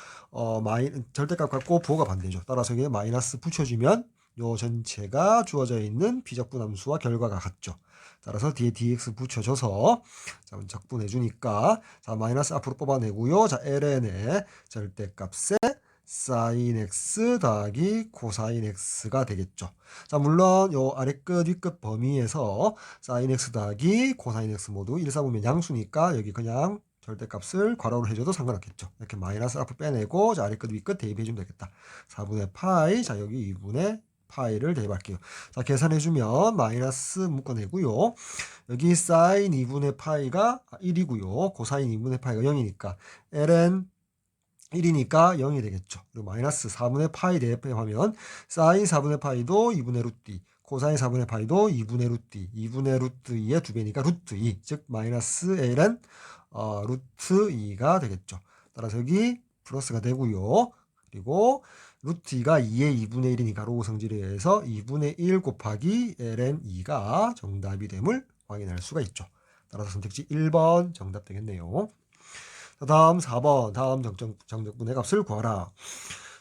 절대값 같고 부호가 반대죠. 따라서 여기에 마이너스 붙여주면 요 전체가 주어져 있는 비적분함수와 결과가 같죠. 따라서 뒤에 dx 붙여줘서 자 적분해 주니까 자 마이너스 앞으로 뽑아내고요. 자 ln의 절대값에 sin x 더하기 코사인 x가 되겠죠. 자 물론 요 아래끝 윗끝 범위에서 sin x 더하기 코사인 x 모두 1, 4보면 양수니까 여기 그냥 절대값을 괄호로 해줘도 상관없겠죠. 이렇게 마이너스 앞을 빼내고 자 아래끝 윗끝 대입해주면 되겠다. 4분의 파이 자 여기 2분의 파이를 대입할게요. 자 계산해주면 마이너스 묶어내고요. 여기 sin 2분의 파이가 1이고요. 코사인 2분의 파이가 0이니까 ln 1이니까 0이 되겠죠. 그리고 마이너스 4분의 파이 대입하면 사인 4분의 파이도 2분의 루트 2, 코사인 4분의 파이도 2분의 루트 2, 2분의 루트 2의 2배니까 루트 2, 즉 마이너스 ln 루트 2가 되겠죠. 따라서 여기 플러스가 되고요. 그리고 루트 2가 2의 2분의 1이니까 로우 성질에 의해서 2분의 1 곱하기 ln 2가 정답이 됨을 확인할 수가 있죠. 따라서 선택지 1번 정답 되겠네요. 다음 4번 다음 정적분의 값을 구하라.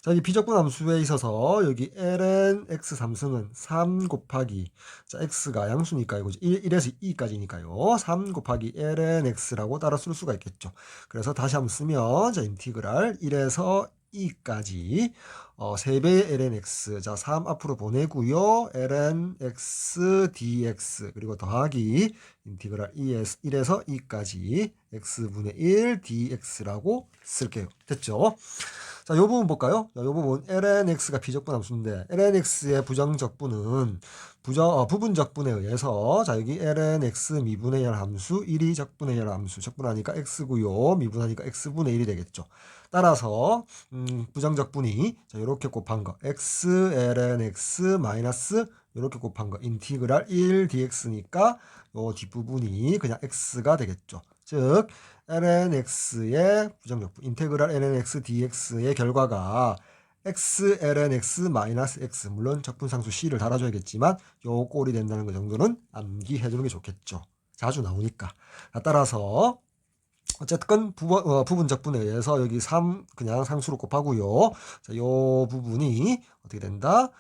자, 이 비적분 함수에 있어서 여기 ln x 3승은 3 곱하기 자 x가 양수니까 이거 1에서 2까지니까요. 3 곱하기 ln x라고 따라 쓸 수가 있겠죠. 그래서 다시 한번 쓰면 자 인티그랄 1에서 2까지 3배의 ln x 자 3 앞으로 보내고요. ln x dx 그리고 더하기 인티그랄 1에서 2까지 x분의 1 dx라고 쓸게요. 됐죠? 자, 요 부분 볼까요? 자, 요 부분 ln x가 비적분 함수인데 ln x의 부정적분은 부분적분에 의해서 자 여기 ln x 미분의 1 함수 1이 적분의 1 함수 적분하니까 x고요. 미분하니까 x분의 1이 되겠죠. 따라서 부정적분이 자 이렇게 곱한 거 x ln x 마이너스 이렇게 곱한 거 인티그랄 1 dx니까 요 뒷부분이 그냥 x가 되겠죠. 즉 ln x의 부정적분 인테그랄 ln x dx의 결과가 x ln x 마이너스 x, 물론 적분상수 c를 달아줘야겠지만 요 꼴이 된다는 거 정도는 암기해 두는 게 좋겠죠. 자주 나오니까. 따라서 어쨌든 부분적분에 의해서 여기 3 그냥 상수로 곱하고요. 자, 요 부분이 어떻게 된다?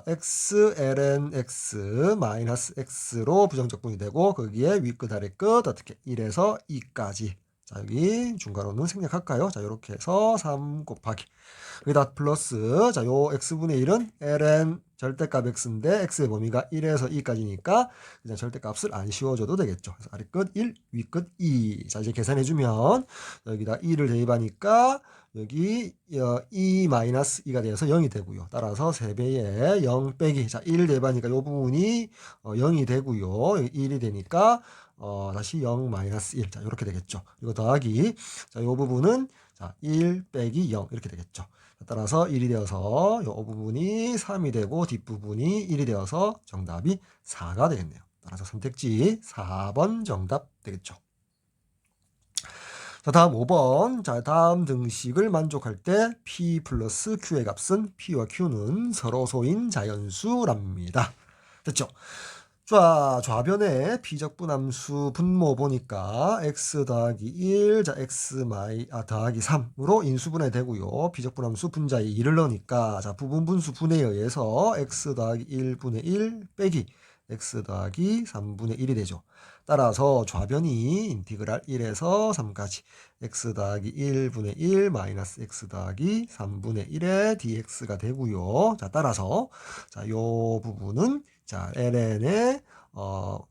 x ln x 마이너스 x로 부정적분이 되고 거기에 위끝 아래끝 어떻게 1에서 2까지. 자, 여기 중괄호는 생략할까요? 자, 이렇게 해서 3 곱하기 여기다 플러스, 자, 요 x분의 1은 ln 절대값 x인데 x의 범위가 1에서 2까지니까 그냥 절대값을 안 씌워줘도 되겠죠. 그래서 아래끝 1, 위끝 2. 자, 이제 계산해주면 여기다 2를 대입하니까 여기 2 마이너스 2가 되어서 0이 되고요. 따라서 3배에 0 빼기, 자, 1 대입하니까 요 부분이 0이 되고요. 1이 되니까 다시 0 마이너스 1. 자, 이렇게 되겠죠. 이거 더하기, 자, 요 부분은 자, 1 빼기 0 이렇게 되겠죠. 따라서 1이 되어서 이 부분이 3이 되고 뒷부분이 1이 되어서 정답이 4가 되겠네요. 따라서 선택지 4번 정답 되겠죠. 자, 다음 5번. 자, 다음 등식을 만족할 때 P 플러스 Q의 값은 P와 Q는 서로 소인 자연수랍니다. 됐죠? 자, 좌변에 비적분함수 분모 보니까 x 더하기 1, 자, 더하기 3으로 인수분해 되고요. 비적분함수 분자에 2를 넣으니까, 자, 부분분수 분해에 의해서 x 더하기 1분의 1 빼기 x 더하기 3분의 1이 되죠. 따라서 좌변이 인티그랄 1에서 3까지 x 더하기 1분의 1 마이너스 x 더하기 3분의 1의 dx가 되고요. 자, 따라서 자, 요 부분은 자, ln의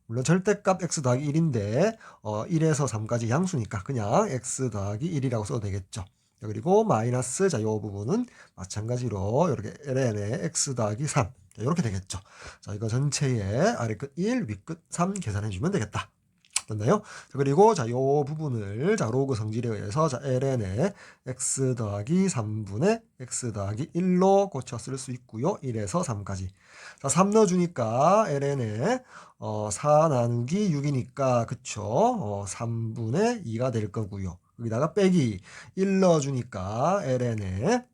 물론 절대값 x 더하기 1인데 1에서 3까지 양수니까 그냥 x 더하기 1이라고 써도 되겠죠. 그리고 마이너스, 자, 요 부분은 마찬가지로 이렇게 ln의 x 더하기 3 이렇게 되겠죠. 자, 이거 전체의 아래끝 1, 위끝 3 계산해주면 되겠다. 됐나요? 자, 그리고 자, 요 부분을 자, 로그 성질에 의해서 자, ln의 x 더하기 3분의 x 더하기 1로 고쳐 쓸 수 있고요. 1에서 3까지. 자, 3 넣어주니까 ln의 4 나누기 6이니까 그쵸? 3분의 2가 될 거고요. 여기다가 빼기 1 넣어주니까 ln의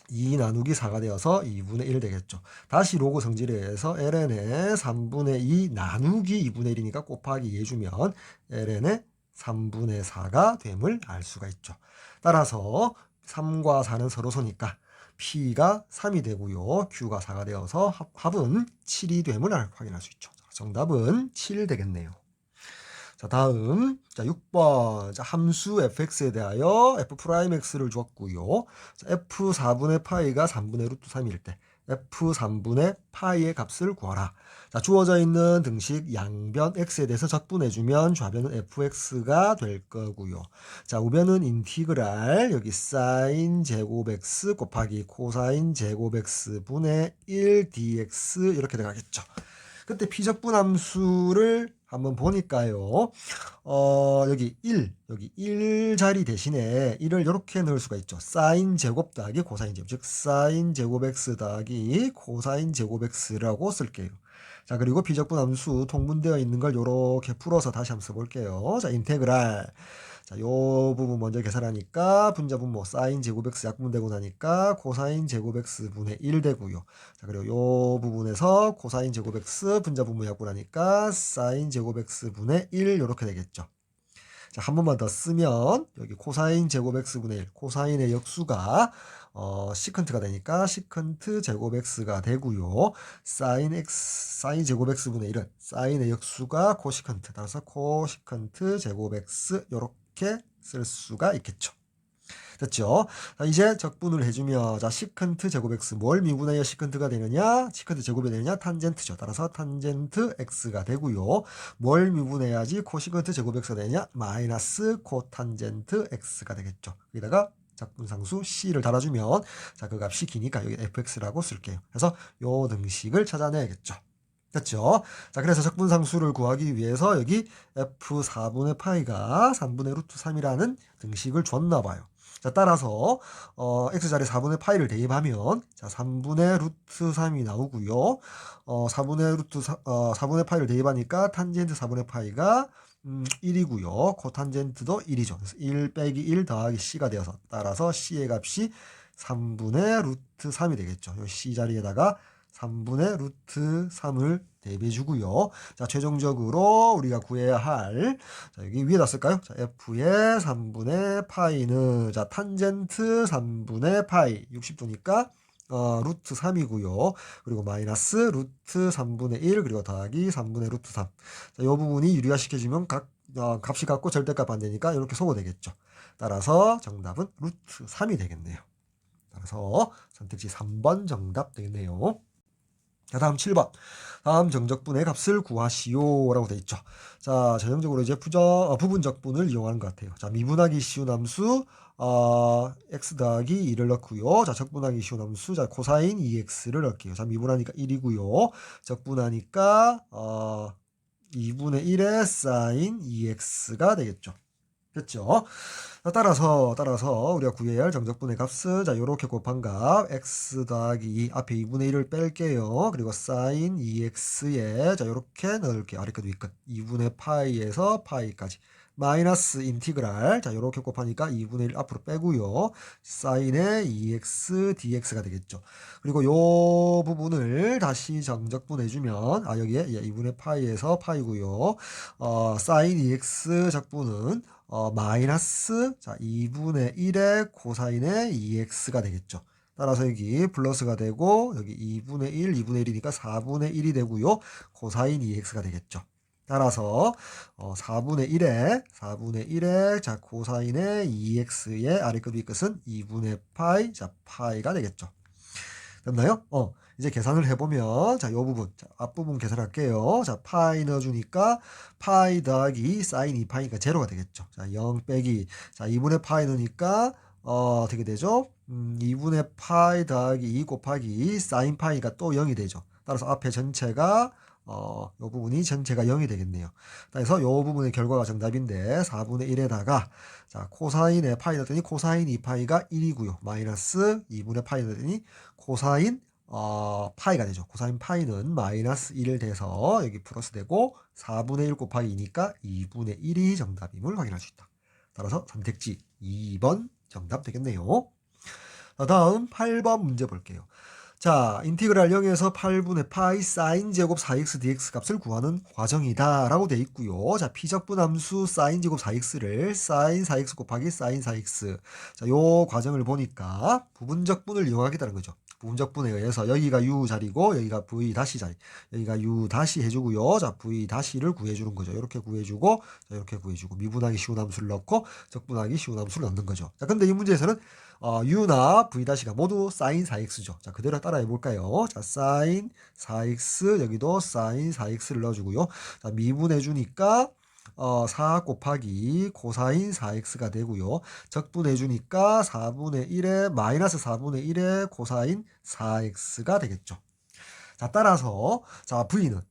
2 나누기 4가 되어서 2분의 1 되겠죠. 다시 로그 성질에 의해서 ln의 3분의 2 나누기 2분의 1이니까 곱하기 해주면 ln의 3분의 4가 됨을 알 수가 있죠. 따라서 3과 4는 서로 소니까 P가 3이 되고요. Q가 4가 되어서 합은 7이 됨을 확인할 수 있죠. 정답은 7 되겠네요. 자, 다음, 자, 6번. 자, 함수 fx에 대하여 f'x를 주었고요. 자, f4분의 파이가 3분의 루트 3일 때 f3분의 파이의 값을 구하라. 자, 주어져 있는 등식 양변 x에 대해서 적분해주면 좌변은 fx가 될 거고요. 자, 우변은 인티그랄 여기 사인 제곱 x 곱하기 코사인 제곱 x 분의 1 dx 이렇게 들어가겠죠. 그때 피적분함수를 한번 보니까요. 여기 1 자리 대신에 1을 이렇게 넣을 수가 있죠. 사인 제곱 더하기 코사인 제곱, 즉 사인 제곱 x 더하기 코사인 제곱 x라고 쓸게요. 자, 그리고 비적분함수 통분되어 있는 걸 이렇게 풀어서 다시 한번 써볼게요. 자, 인테그랄. 자, 요 부분 먼저 계산하니까 분자분모 사인 제곱 x 약분되고 나니까 코사인 제곱 x 분의 1 되고요. 자, 그리고 요 부분에서 코사인 제곱 x 분자분모 약분하니까 사인 제곱 x 분의 1 이렇게 되겠죠. 자, 한 번만 더 쓰면 여기 코사인 제곱 x 분의 1, 코사인의 역수가 시컨트가 되니까 시컨트 제곱 x가 되고요. 사인 제곱 x 분의 1은 사인의 역수가 코시컨트, 따라서 코시컨트 제곱 x 이렇게 쓸 수가 있겠죠. 됐죠? 자, 이제 적분을 해주면 자, 시컨트 제곱 x 뭘 미분하여 시컨트가 되느냐? 시컨트 제곱이 되느냐? 탄젠트죠. 따라서 탄젠트 x가 되고요. 뭘 미분해야지 코시컨트 제곱 x가 되느냐? 마이너스 코탄젠트 x가 되겠죠. 여기다가 적분상수 c를 달아주면 자, 그 값이 기니까 여기 fx라고 쓸게요. 그래서 요 등식을 찾아내야겠죠. 됐죠? 자, 그래서 적분상수를 구하기 위해서 여기 f4분의 파이가 3분의 루트 3이라는 등식을 줬나 봐요. 자, 따라서 x자리 4분의 파이를 대입하면 자, 3분의 루트 3이 나오고요. 4분의 파이를 대입하니까 탄젠트 4분의 파이가 1이고요. 코탄젠트도 1이죠. 그래서 1 빼기 1 더하기 c가 되어서 따라서 c의 값이 3분의 루트 3이 되겠죠. 요 C 자리에다가 3분의 루트 3을 대입해주고요. 자, 최종적으로 우리가 구해야 할, 자, 여기 위에다 쓸까요? 자, F의 3분의 파이는, 자, 탄젠트 3분의 파이, 60도니까, 루트 3이고요. 그리고 마이너스 루트 3분의 1, 그리고 더하기 3분의 루트 3. 자, 이 부분이 유리화 시켜주면 값이 같고 절대값 안 되니까 이렇게 소거되겠죠. 따라서 정답은 루트 3이 되겠네요. 따라서 선택지 3번 정답 되겠네요. 자, 다음 7번. 다음 정적분의 값을 구하시오 라고 되어 있죠. 자, 전형적으로 이제 부분적분을 이용하는 것 같아요. 자, 미분하기 쉬운 함수 x 더하기 2를 넣고요. 자, 적분하기 쉬운 함수, 자, 코사인 2x를 넣을게요. 자, 미분하니까 1이고요. 적분하니까 2분의 1의 사인 2x가 되겠죠. 됐죠? 따라서 우리가 구해야 할 정적분의 값은, 자, 요렇게 곱한 값 x 더하기 2, 앞에 2분의 1을 뺄게요. 그리고 sin 2x에, 자, 요렇게 넣을게요. 아래끝 위끝 2분의 파이에서 파이까지 마이너스 인티그랄, 자, 요렇게 곱하니까 2분의 1 앞으로 빼고요. sin의 2x dx가 되겠죠. 그리고 요 부분을 다시 정적분해주면, 여기에 2분의 파이에서 파이고요. sin 2x 적분은 마이너스, 자, 2분의 1의 코사인의 2x가 되겠죠. 따라서 여기 플러스가 되고, 여기 2분의 1, 2분의 1이니까 4분의 1이 되고요. 코사인 2x가 되겠죠. 따라서 4분의 1에 자, 코사인의 2x의 아래끝 위끝은 2분의 파이, 자, 파이가 되겠죠. 됐나요? 이제 계산을 해보면, 자, 요 부분, 자, 앞부분 계산할게요. 자, 파이 넣어주니까, 파이 더하기 사인 2파이니까 제로가 되겠죠. 자, 0 빼기, 자, 2분의 파이 넣으니까, 어떻게 되죠? 2분의 파이 더하기 2 곱하기 사인 파이가 또 0이 되죠. 따라서 앞에 전체가, 요 부분이 전체가 0이 되겠네요. 그래서 요 부분의 결과가 정답인데, 4분의 1에다가, 자, 코사인의 파이 넣었더니 코사인 2파이가 1이고요. 마이너스 2분의 파이 넣었더니 코사인 파이가 되죠. 코사인 파이는 마이너스 1 돼서 여기 플러스 되고 4분의 1 곱하기 2니까 2분의 1이 정답임을 확인할 수 있다. 따라서 선택지 2번 정답 되겠네요. 다음 8번 문제 볼게요. 자, 인티그랄 0에서 8분의 파이 사인 제곱 4x dx 값을 구하는 과정이다 라고 되어 있고요. 자, 피적분 함수 사인 제곱 4x를 사인 4x 곱하기 사인 4x, 자, 요 과정을 보니까 부분적분을 이용하겠다는 거죠. 부분적분에 의해서 여기가 u 자리고 여기가 v 다시 자리, 여기가 u 다시 해주고요. 자, v 다시를 구해주는 거죠. 이렇게 구해주고, 자, 이렇게 구해주고, 미분하기 쉬운 함수를 넣고 적분하기 쉬운 함수를 넣는 거죠. 자, 근데 이 문제에서는 u나 v-가 모두 sin 4x죠. 자, 그대로 따라해 볼까요? 자, sin 4x, 여기도 sin 4x를 넣어주고요. 자, 미분해 주니까 4 곱하기 코사인 4x가 되고요. 적분해 주니까 4분의 1에 마이너스 4분의 1의 코사인 4x가 되겠죠. 자, 따라서 자, v는,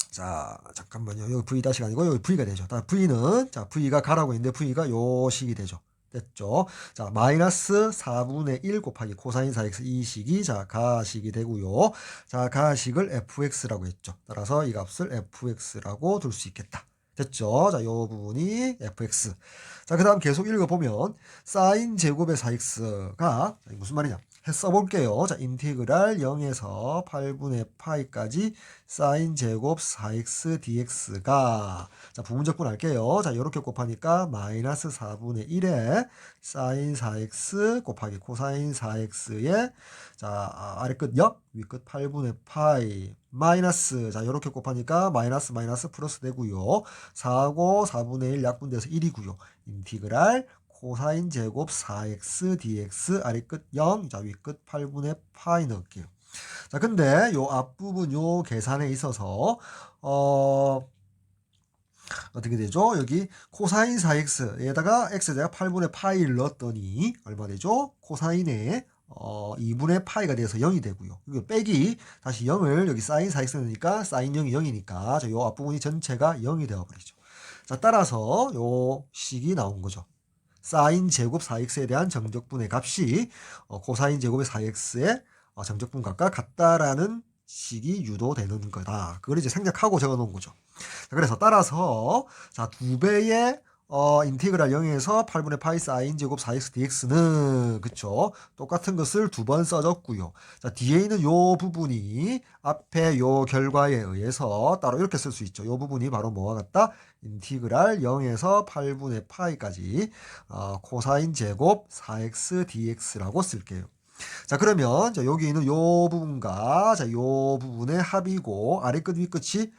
자, 잠깐만요. 여기 v-가 아니고 여기 v가 되죠. v는, 자, v가 가라고 있는데 v가 요 식이 되죠. 됐죠. 자, 마이너스 4분의 1 곱하기 코사인 4x 이 식이, 자, 가식이 되고요. 자, 가식을 fx라고 했죠. 따라서 이 값을 fx라고 둘 수 있겠다. 됐죠. 자, 요 부분이 fx. 자, 그 다음 계속 읽어보면 사인 제곱의 4x가 무슨 말이냐 써볼게요. 자, 인티그랄 0에서 8분의 파이까지 사인 제곱 4x dx가, 자, 부분적분 할게요. 자, 이렇게 곱하니까 마이너스 4분의 1에 사인 4x 곱하기 코사인 4x에, 자, 아래끝 역, 위끝 8분의 파이 마이너스, 자, 이렇게 곱하니까 마이너스 마이너스 플러스 되고요. 4하고 4분의 1 약분돼서 1이고요. 인티그랄 코사인 제곱 4x dx 아래끝 0, 자, 위끝 8분의 파이 넣을게요. 자, 근데 요 앞부분 요 계산에 있어서 어떻게 되죠? 여기 코사인 4x에다가 x에다가 8분의 파이를 넣었더니 얼마 되죠? 코사인에 2분의 파이가 돼서 0이 되고요. 이거 빼기 다시 0을 여기 사인 4x 넣으니까 사인 0이 0이니까 저 요 앞부분이 전체가 0이 되어버리죠. 자, 따라서 요 식이 나온 거죠. 사인 제곱 4x에 대한 정적분의 값이 코사인 제곱의 4x의 정적분 값과 같다라는 식이 유도되는 거다. 그걸 이제 생략하고 적어 놓은 거죠. 자, 그래서 따라서 자, 2배의 인티그랄 0에서 8분의 파이 사인 제곱 4x dx는 그쵸? 똑같은 것을 두 번 써줬고요. 자, 뒤에 있는 요 부분이 앞에 요 결과에 의해서 따로 이렇게 쓸 수 있죠. 요 부분이 바로 뭐와 같다? 인티그랄 0에서 8분의 파이까지 코사인 제곱 4x dx라고 쓸게요. 자, 그러면 자, 여기 있는 요 부분과 자, 요 부분의 합이고 아래 끝 위 끝이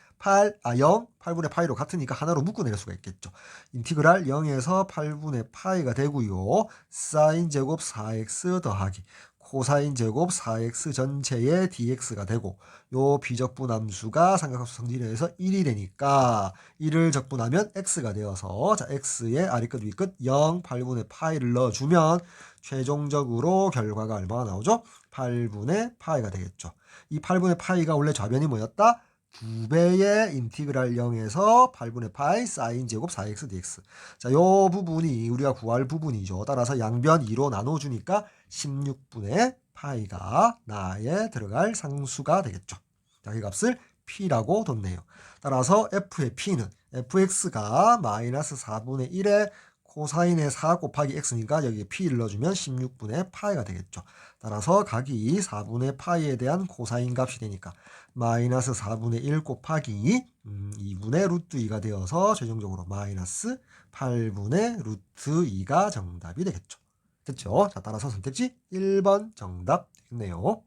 0, 8분의 파이로 같으니까 하나로 묶어낼 수가 있겠죠. 인티그랄 0에서 8분의 파이가 되고요. 사인 제곱 4x 더하기 코사인 제곱 4x 전체의 dx가 되고 요 비적분함수가 삼각함수 성질에서 1이 되니까 1을 적분하면 x가 되어서 자, x의 아래 끝 위 끝 0, 8분의 파이를 넣어주면 최종적으로 결과가 얼마가 나오죠? 8분의 파이가 되겠죠. 이 8분의 파이가 원래 좌변이 뭐였다? 2배의 인티그랄 0에서 8분의 파이 사인 제곱 4x dx. 자, 요 부분이 우리가 구할 부분이죠. 따라서 양변 2로 나눠주니까 16분의 파이가 나에 들어갈 상수가 되겠죠. 자, 이 값을 p라고 뒀네요. 따라서 f의 p는 fx가 마이너스 4분의 1에 코사인의 4 곱하기 x니까 여기 p를 넣어주면 16분의 파이가 되겠죠. 따라서 각이 4분의 파이에 대한 코사인 값이 되니까 마이너스 4분의 1 곱하기 2분의 루트 2가 되어서 최종적으로 마이너스 8분의 루트 2가 정답이 되겠죠. 됐죠? 자, 따라서 선택지 1번 정답 되겠네요.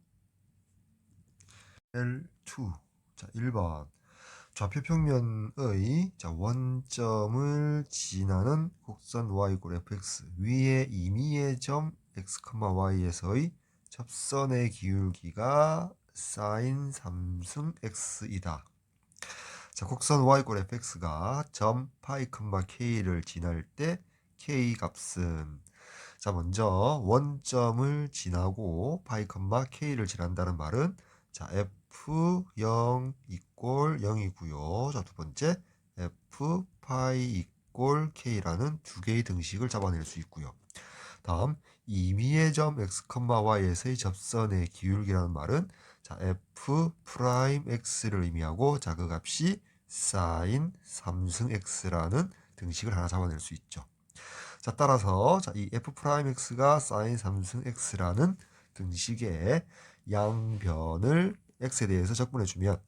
L2. 자, 1번. 좌표평면의 원점을 지나는 곡선 y = fx 위의 임의의 점 x, y에서의 접선의 기울기가 sin 3승 x이다. 자, 곡선 y = fx가 점 파이, k를 지날 때 k 값은 자, 먼저 원점을 지나고 파이, k를 지난다는 말은 자, f0 이꼴 0이고요. 자, 두 번째 f 파이 이꼴 k라는 두 개의 등식을 잡아낼 수 있고요. 다음 임의의 점 x, y에서의 접선의 기울기라는 말은 자, f 프라임 x를 의미하고 자, 그 값이 sin 3승 x라는 등식을 하나 잡아낼 수 있죠. 자, 따라서 자, 이 f 프라임 x가 sin 3승 x라는 등식의 양변을 x에 대해서 적분해 주면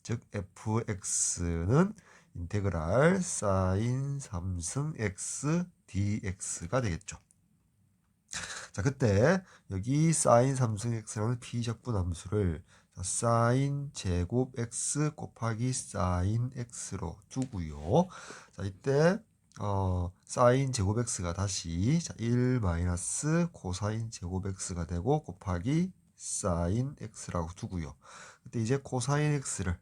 즉 fx는 인테그랄 sin 3승 x dx가 되겠죠. 자, 그때 여기 sin 3승 x라는 비적분 함수를 sin 제곱 x 곱하기 sin x로 두고요. 자, 이때 sin 제곱 x가 다시 1 마이너스 코사인 제곱 x가 되고 곱하기 sin x라고 두고요. 그때 이제 코사인 x를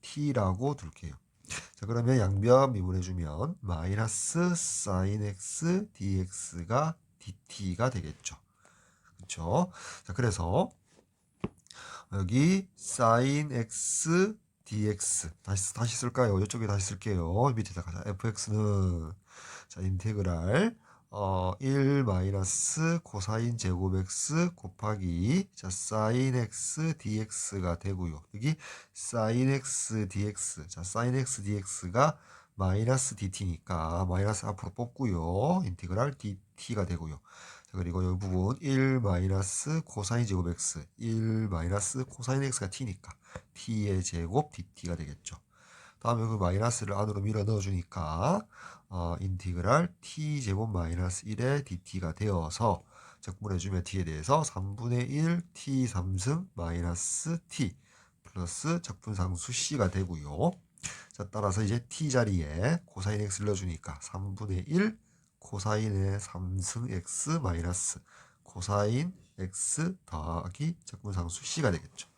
t라고 둘게요. 자, 그러면 양변 미분해주면 마이너스 sin x dx가 dt가 되겠죠. 그렇죠? 자, 그래서 여기 sin x dx 다시 쓸까요? 이쪽에 다시 쓸게요. 밑에다가 fx는 자, 인테그랄 1 마이너스 코사인 제곱 x 곱하기 자, sin x dx가 되고요. 여기 sin x dx 자, sin x dx가 마이너스 dt니까 마이너스 앞으로 뽑고요. 인테그랄 dt가 되고요. 자, 그리고 이 부분 1 마이너스 코사인 제곱 x 1 마이너스 코사인 x가 t니까 t의 제곱 dt가 되겠죠. 다음에 그 마이너스를 안으로 밀어 넣어주니까 인티그랄 t제곱 마이너스 1의 dt가 되어서 적분해주면 t에 대해서 3분의 1 t 3승 마이너스 t 플러스 적분상수 c가 되고요. 자, 따라서 이제 t 자리에 코사인 x를 넣어주니까 3분의 1 코사인의 3승 x 마이너스 코사인 x 더하기 적분상수 c가 되겠죠.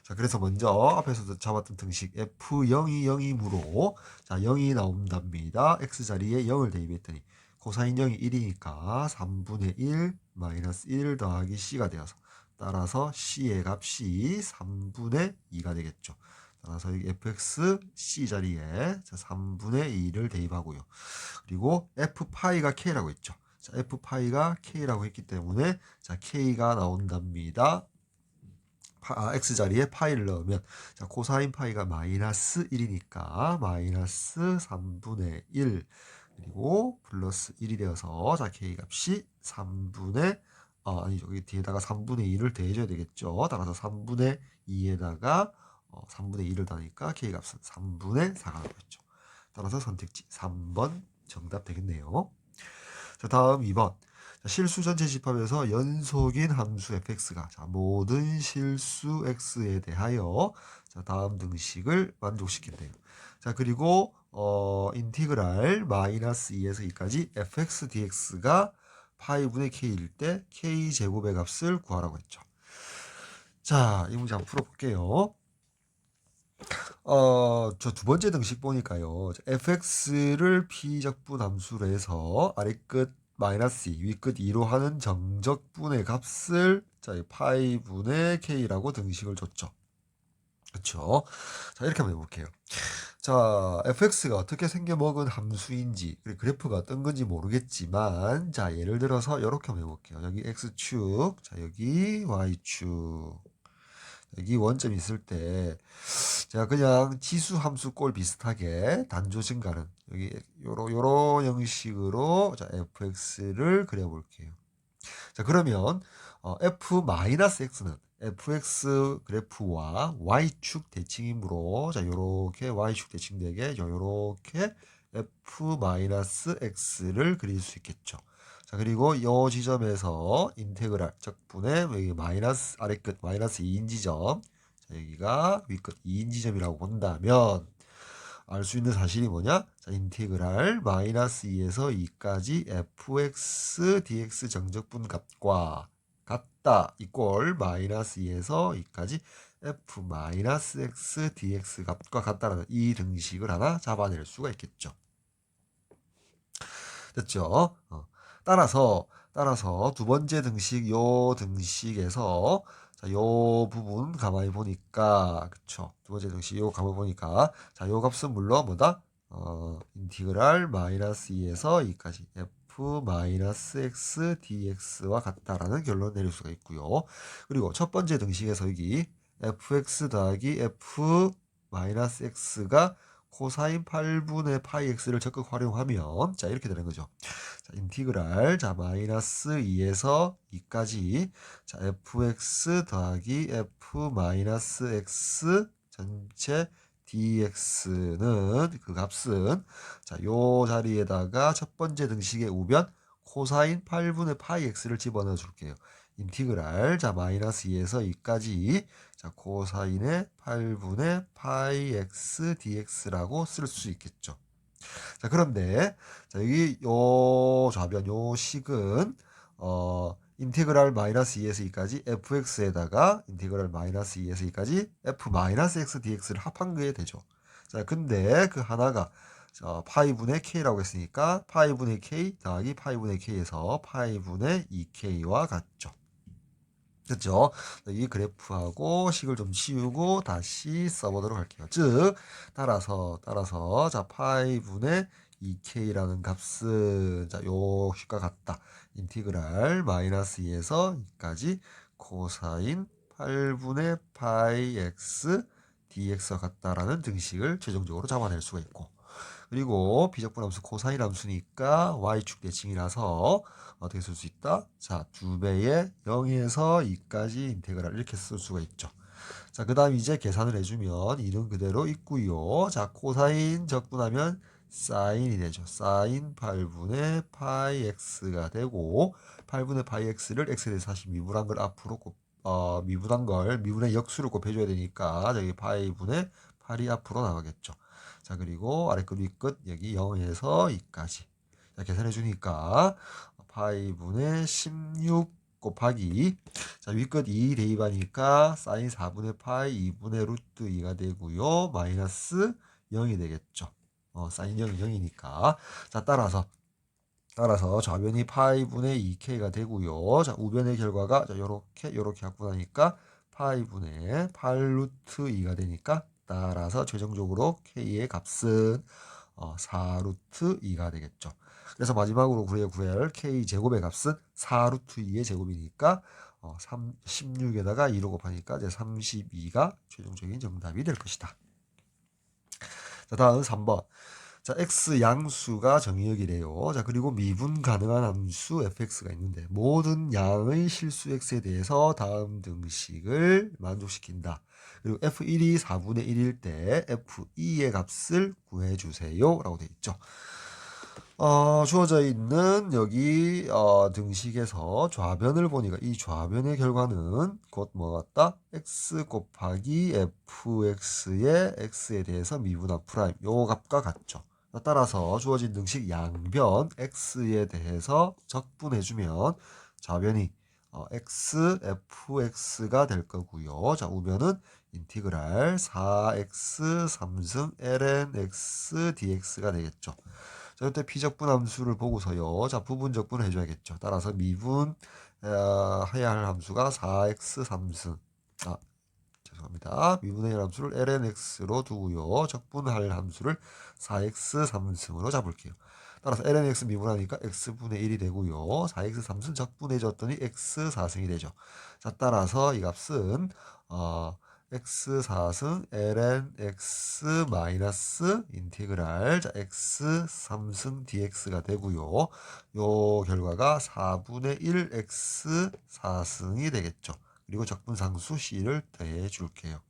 자, 그래서 먼저 앞에서 잡았던 등식 F0이 0이므로 자, 0이 나온답니다. X자리에 0을 대입했더니 코사인 0이 1이니까 3분의 1 마이너스 1 더하기 C가 되어서 따라서 C의 값이 3분의 2가 되겠죠. 따라서 여기 fx C 자리에 3분의 2를 대입하고요. 그리고 F파이가 K라고 했죠. 자, F파이가 K라고 했기 때문에 자, K가 나온답니다. x 자리에 파이를 넣으면 자 코사인 파이가 마이너스 1이니까 마이너스 3분의 1 그리고 플러스 1이 되어서 자 k 값이 3분의 아니죠. 여기 뒤에다가 3분의 2를 더해줘야 되겠죠. 따라서 3분의 2에다가 3분의 2를 더하니까 k 값은 3분의 4가 나오겠죠. 따라서 선택지 3번 정답 되겠네요. 자 다음 2번 실수 전체 집합에서 연속인 함수 fx가 자, 모든 실수 x에 대하여 자, 다음 등식을 만족시킨대요. 자 그리고 인티그랄 마이너스 2에서 2까지 fx dx가 파이분의 k일 때 k 제곱의 값을 구하라고 했죠. 자, 이 문제 한번 풀어볼게요. 저 두 번째 등식 보니까요. fx를 p적분 함수로 해서 아래 끝 마이너스 2, 위 끝 2로 하는 정적분의 값을 자, 파이분의 k라고 등식을 줬죠. 그렇죠? 자, 이렇게 한번 해볼게요. 자, fx가 어떻게 생겨먹은 함수인지 그리고 그래프가 어떤 건지 모르겠지만 자, 예를 들어서 이렇게 한번 해볼게요. 여기 x축, 자, 여기 y축 여기 원점이 있을 때 제가 그냥 지수 함수 꼴 비슷하게 단조 증가는 여기 요런 형식으로 자, fx를 그려볼게요. 자 그러면 f-x는 fx 그래프와 y축 대칭이므로 자 요렇게 y축 대칭되게 요렇게 f-x를 그릴 수 있겠죠. 자 그리고 이 지점에서 인테그랄 적분의 여기 마이너스 아래 끝 마이너스 2인 지점 자 여기가 위끝 2인 지점이라고 본다면 알 수 있는 사실이 뭐냐? 자, 인티그랄 마이너스 2에서 2까지 fx dx 정적분 값과 같다 이꼴 마이너스 2에서 2까지 f 마이너스 x dx 값과 같다라는 이 등식을 하나 잡아낼 수가 있겠죠. 됐죠? 따라서 두 번째 등식 요 등식에서 자, 요 부분 가만히 보니까 그쵸? 두 번째 등식 요 가만히 보니까 자, 요 값은 물론 뭐다? 인티그랄 마이너스 2에서 2까지 f 마이너스 x dx와 같다라는 결론 내릴 수가 있고요. 그리고 첫 번째 등식에서 여기 fx 더하기 f 마이너스 x가 코사인 8분의 파이 x를 적극 활용하면 자 이렇게 되는 거죠. 자, 인티그랄 자 마이너스 2에서 2까지 자 fx 더하기 f 마이너스 x 전체 dx는 그 값은 자 요 자리에다가 첫 번째 등식의 우변 코사인 8분의 파이 x를 집어넣어 줄게요. 인티그랄 자 마이너스 2에서 2까지 자 코사인의 8분의 파이 x dx라고 쓸 수 있겠죠. 자 그런데 자 여기 요 좌변 요 식은 인테그랄 마이너스 2에서 2까지 fx에다가 인테그랄 마이너스 2에서 2까지 f 마이너스 x dx를 합한 게 되죠. 자 근데 그 하나가 파이분의 k라고 했으니까 파이분의 k 더하기 파이분의 k에서 파이분의 2k와 같죠. 됐죠? 이 그래프하고 식을 좀 치우고 다시 써보도록 할게요. 즉 따라서 자 파이분의 2k라는 값은 자요 식과 같다. 인티그랄 마이너스 2에서 2까지 코사인 8분의 파이 x dx와 같다라는 등식을 최종적으로 잡아낼 수가 있고 그리고 비적분 함수 코사인 함수니까 y축 대칭이라서 어떻게 쓸 수 있다? 자, 2배의 0에서 2까지 인테그랄 이렇게 쓸 수가 있죠. 자, 그 다음 이제 계산을 해주면 이는 그대로 있고요. 자, 코사인 적분하면 사인이 되죠. 사인 8분의 파이 x가 되고 8분의 파이 x를 x에 대해서 다시 미분한 걸 앞으로 미분의 역수를 곱해줘야 되니까 저기 파이분의 8이 앞으로 나가겠죠. 자 그리고 아래 끝 위 끝 여기 0에서 2까지 자 계산해 주니까 파이분의 16 곱하기 자 위끝 2 대입하니까 사인 4분의 파이 2분의 루트 2가 되고요 마이너스 0이 되겠죠. 사인 0이 0이니까 자 따라서 좌변이 파이분의 2k가 되고요. 자, 우변의 결과가 자, 요렇게 갖고 나니까 파이분의 8루트 2가 되니까 따라서 최종적으로 k의 값은 4루트 2가 되겠죠. 그래서 마지막으로 구할 k 제곱의 값은 4루트 2의 제곱이니까 16에다가 2로 곱하니까 이제 32가 최종적인 정답이 될 것이다. 자, 다음 3번. 자, x 양수가 정의역이래요. 자, 그리고 미분 가능한 함수 fx가 있는데 모든 양의 실수 x에 대해서 다음 등식을 만족시킨다. 그리고 f1이 4분의 1일 때 f2의 값을 구해주세요. 라고 되어 있죠. 주어져 있는 여기 등식에서 좌변을 보니까 이 좌변의 결과는 곧 뭐 같다? x 곱하기 fx의 x에 대해서 미분한 프라임 요 값과 같죠. 따라서 주어진 등식 양변 x에 대해서 적분해주면 좌변이 x fx가 될 거고요. 자, 우변은 인티그랄 4x 3승 ln x dx가 되겠죠. 자, 그때 비적분 함수를 보고서요. 자, 부분적분을 해줘야겠죠. 따라서 미분 해야 할 함수가 4x 3승. 죄송합니다. 미분해야 할 함수를 lnx로 두고요. 적분할 함수를 4x 3승으로 잡을게요. 따라서 lnx 미분하니까 x분의 1이 되고요. 4x 3승 적분해줬더니 x 4승이 되죠. 자, 따라서 이 값은 x 4승 ln x 마이너스 인티그랄 자, x 3승 dx가 되고요. 요 결과가 4분의 1 x 4승이 되겠죠. 그리고 적분상수 c를 더해 줄게요.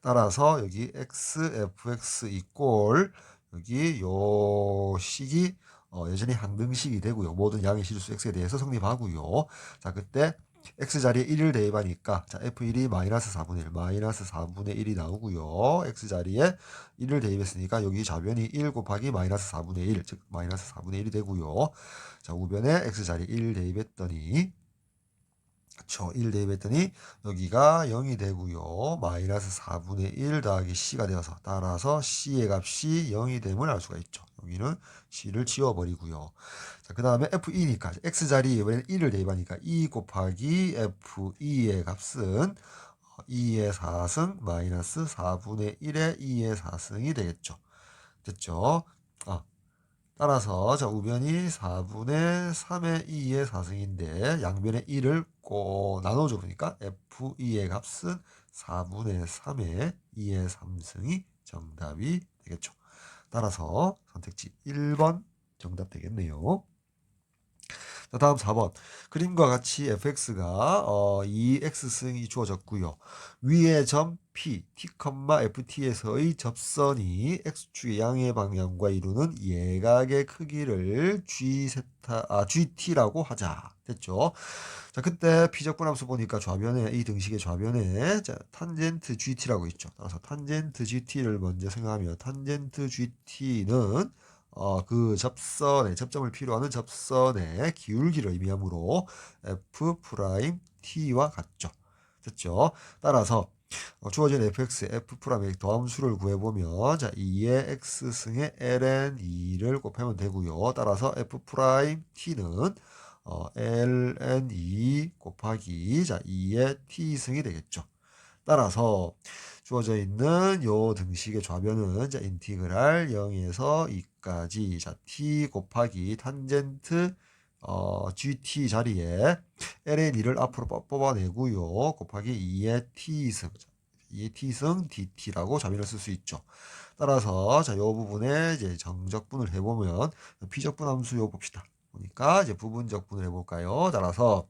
따라서 여기 x fx 이꼴 여기 요 식이 여전히 항등식이 되고요. 모든 양의 실수 x에 대해서 성립하고요. 자, 그때 x자리에 1을 대입하니까 자, f1이 마이너스 4분의 1 마이너스 4분의 1이 나오고요. x자리에 1을 대입했으니까 여기 좌변이 1 곱하기 마이너스 4분의 1 즉 마이너스 4분의 1이 되고요. 자, 우변에 x자리에 1 대입했더니 그쵸. 1 대입했더니 여기가 0이 되고요. 마이너스 4분의 1 더하기 c가 되어서 따라서 c의 값이 0이 됨을 알 수가 있죠. 여기는 c를 지워버리고요. 자, 그 다음에 f2니까 x자리에 이번엔 1을 대입하니까 2 곱하기 f2의 값은 2의 4승 마이너스 4분의 1의 2의 4승이 되겠죠. 됐죠? 따라서 자, 우변이 4분의 3의 2의 4승인데 양변의 1을 꼭 나눠줘 보니까 f2의 값은 4분의 3의 2의 3승이 정답이 되겠죠. 따라서 선택지 1번 정답 되겠네요. 자, 다음 4번. 그림과 같이 fx가 2x승이 주어졌고요. 위의 점 P, T, FT에서의 접선이 x축의 양의 방향과 이루는 예각의 크기를 GT라고 하자. 됐죠? 자, 그때 P적분함수 보니까 좌변에, 이 등식의 좌변에, 자, 탄젠트 GT라고 있죠. 따라서 탄젠트 GT를 먼저 생각하면, 탄젠트 GT는 그 접점을 필요로 하는 접선의 기울기를 의미하므로 F'T와 같죠. 됐죠? 따라서 주어진 fx, f'의 더함수를 구해보면 자, 2의 x승의 ln 2를 곱하면 되고요. 따라서 f't는 ln 2 곱하기 자, 2의 t승이 되겠죠. 따라서 주어져 있는 요 등식의 좌변은 자, 인티그랄 0에서 2까지 자, t 곱하기 탄젠트 gt 자리에 ln 2를 앞으로 뽑아내고요. 곱하기 2의 t승 2의 t승 dt라고 좌변을 쓸 수 있죠. 따라서 자, 요 부분에 이제 정적분을 해보면 비적분 함수 요 봅시다. 보니까 이제 부분적분을 해볼까요? 따라서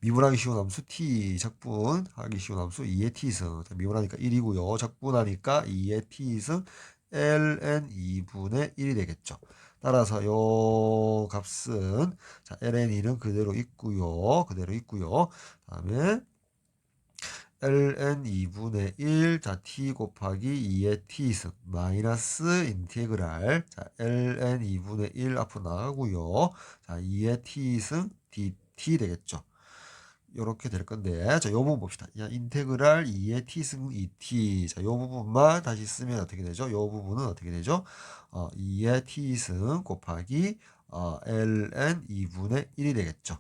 미분하기 쉬운 함수 t 적분하기 쉬운 함수 2의 t승 미분하니까 1이고요. 적분하니까 2의 t승 ln 2분의 1이 되겠죠. 따라서 요 값은 자, ln 2는 그대로 있고요. 다음에 ln 2분의 1 자, t 곱하기 2의 t승 마이너스 인테그랄 자, ln 2분의 1 앞으로 나가고요. 자, 2의 t승 dt 되겠죠. 요렇게 될 건데, 자, 요 부분 봅시다. 야, 인테그랄 2의 t승 2t. 자, 요 부분만 다시 쓰면 어떻게 되죠? 요 부분은 어떻게 되죠? 2의 t승 곱하기, ln 2분의 1이 되겠죠.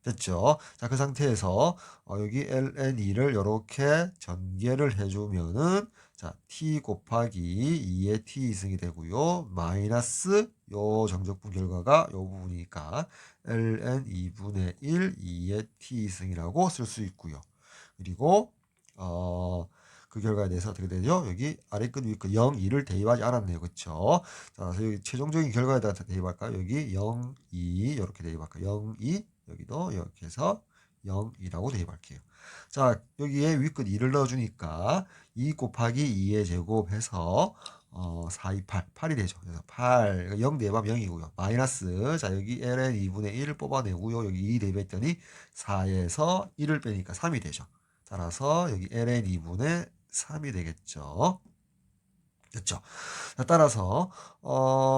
됐죠? 자, 그 상태에서 여기 ln2를 이렇게 전개를 해주면은 자, t 곱하기 2의 t 이승이 되고요. 마이너스 요 정적분 결과가 요 부분이니까 ln 2분의 1 2의 t 이승이라고 쓸 수 있고요. 그리고 그 결과에 대해서 어떻게 되죠? 여기 아래 끝 위 끝 0, 2를 대입하지 않았네요. 그쵸? 자, 그래서 여기 최종적인 결과에다가 대입할까요? 여기 0, 2 이렇게 대입할까요? 0, 2 여기도 이렇게 해서 0, 2라고 대입할게요. 자, 여기에 위끝 2를 넣어주니까 2 곱하기 2의 제곱해서 4, 2, 8, 8이 되죠. 그래서 8, 0 대입하면 0이고요. 마이너스, 자, 여기 ln 2분의 1을 뽑아내고요. 여기 2 대입했더니 4에서 1을 빼니까 3이 되죠. 따라서 여기 ln 2분의 3이 되겠죠. 됐죠. 자, 따라서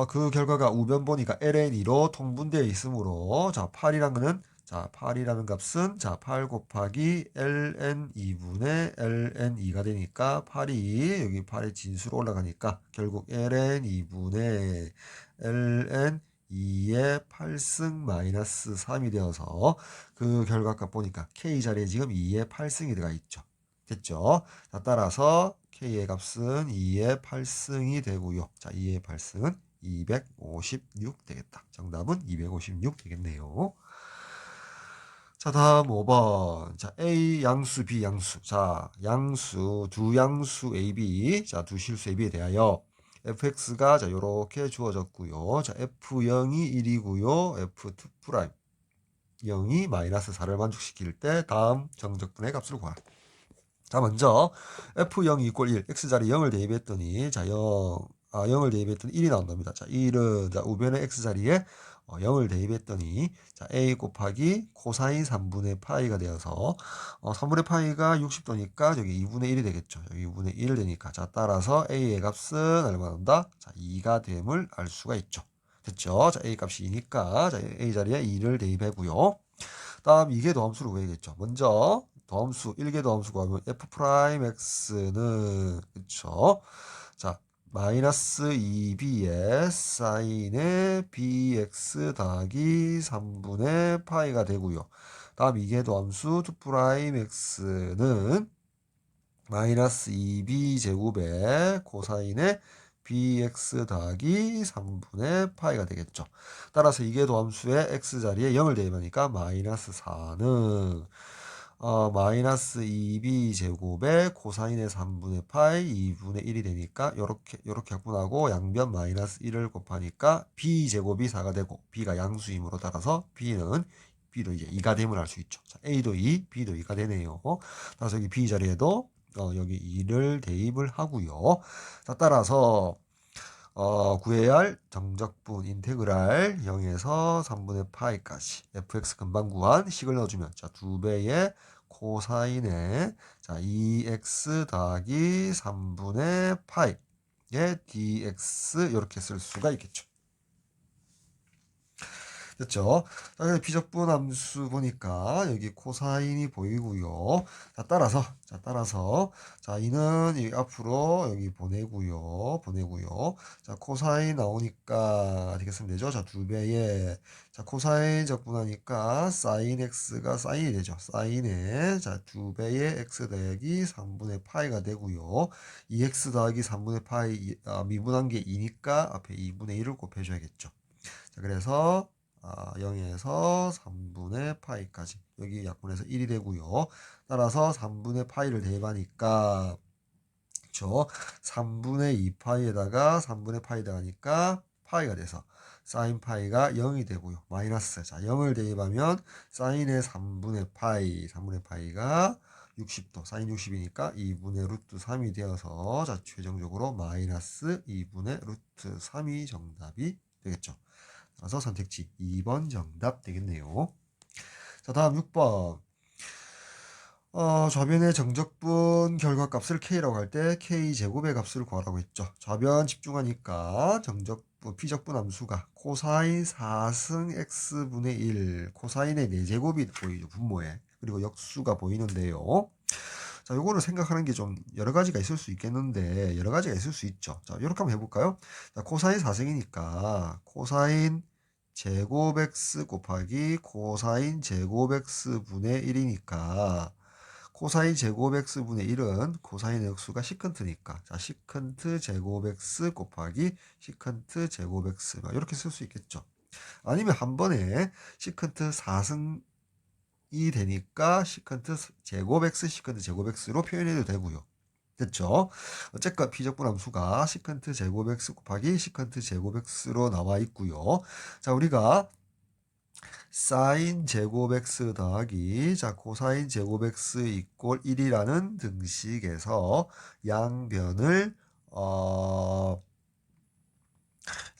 그 결과가 우변 보니까 ln2로 통분되어 있으므로 자 8이라는 거는 자 8이라는 값은 자 8 곱하기 ln2분의 ln2가 되니까 8이 여기 8의 진수로 올라가니까 결국 ln2분의 ln2의 8승 마이너스 3이 되어서 그 결과값 보니까 k 자리에 지금 2의 8승이 들어가 있죠. 됐죠? 자, 따라서 k의 값은 2의 8승이 되고요. 자, 2의 8승은 256 되겠다. 정답은 256 되겠네요. 자, 다음 5번. 자, A 양수, B 양수. 자, 양수, 두 양수 AB. 자, 두 실수 AB에 대하여 fx가 자, 요렇게 주어졌고요. 자, f0이 1이고요. f2 프라임 0이 마이너스 4를 만족시킬 때 다음 정적분의 값을 구하라. 자, 먼저 f0 이꼴 1, x자리 0을 대입했더니 자, 0을 대입했더니 1이 나온답니다. 자, 1은 자, 우변의 x자리에 0을 대입했더니 자, a 곱하기 코사인 3분의 파이가 되어서 3분의 파이가 60도니까 여기 2분의 1이 되겠죠. 여기 2분의 1 되니까 자, 따라서 a의 값은 얼마 나온다? 자, 2가 됨을 알 수가 있죠. 됐죠? 자, a 값이 2니까 자, a 자리에 2를 대입하고요. 다음 이게 도함수를 구해야겠죠. 먼저 도함수 1개 도함수 구하면 f 프라임 x는 그쵸? 자 마이너스 2b의 사인의 bx 더하기 3분의 파이가 되고요. 다음 이게 도함수 2 프라임 x는 마이너스 2b 제곱의 코사인의 bx 더하기 3분의 파이가 되겠죠. 따라서 이게 도함수의 x자리에 0을 대입하니까 마이너스 4는 마이너스 2b 제곱의 코사인의 3분의 파이 2분의 1이 되니까 요렇게 약분하고 양변 마이너스 1을 곱하니까 b 제곱이 4가 되고 b가 양수이므로 따라서 b도 이제 2가 됨을 알 수 있죠. 자, a도 2, b도 2가 되네요. 따라서 여기 b 자리에도 여기 2를 대입을 하고요. 자, 따라서 구해야 할 정적분 인테그랄 0에서 3분의 파이까지 fx 금방 구한 식을 넣어주면 자 2배의 코사인의 자 2x 더하기 3분의 파이의 dx 이렇게 쓸 수가 있겠죠. 됐죠? 자, 그래서 비적분 함수 보니까 여기 코사인이 보이고요. 따라서 자, 이는 이 앞으로 여기 보내고요. 자, 코사인 나오니까 어떻게 쓰면 되죠? 자, 2배에 자, 코사인 적분하니까 사인 x가 사인이 되죠. 사인에 자, 2배의 x 더하기 3분의 파이가 되고요. 2x 더하기 3분의 파이 미분한 게 2니까 앞에 2분의 1을 곱해줘야겠죠. 자, 그래서 0에서 3분의 파이까지 여기 약분해서 1이 되고요. 따라서 3분의 파이를 대입하니까 그쵸? 3분의 2파이에다가 3분의 파이 더하니까 파이가 돼서 사인 파이가 0이 되고요. 마이너스 자 0을 대입하면 사인의 3분의 파이가 60도 사인 60이니까 2분의 루트 3이 되어서 자 최종적으로 마이너스 2분의 루트 3이 정답이 되겠죠. 그래서 선택지 2번 정답 되겠네요. 자, 다음 6번. 좌변의 정적분 결과값을 k라고 할 때 k제곱의 값을 구하라고 했죠. 좌변 집중하니까 정적분, 피적분 함수가 코사인 4승 x분의 1, 코사인의 4제곱이 보이죠. 분모에. 그리고 역수가 보이는데요. 자, 요거를 생각하는 게 좀 여러 가지가 있을 수 있겠는데, 여러 가지가 있을 수 있죠. 자, 이렇게 한번 해볼까요? 자, 코사인 4승이니까, 코사인 제곱 x 곱하기 코사인 제곱 x 분의 1이니까 코사인 제곱 x 분의 1은 코사인 x가 시컨트니까 자 시컨트 제곱 x 곱하기 시컨트 제곱 x 이렇게 쓸 수 있겠죠. 아니면 한 번에 시컨트 4승이 되니까 시컨트 제곱 x 시컨트 제곱 x로 표현해도 되고요. 됐죠? 어쨌건 비적분함수가 시컨트 제곱 x 곱하기 시컨트 제곱 x로 나와 있고요. 자 우리가 사인 제곱 x 더하기 자 코사인 제곱 x 이꼴 1이라는 등식에서 양변을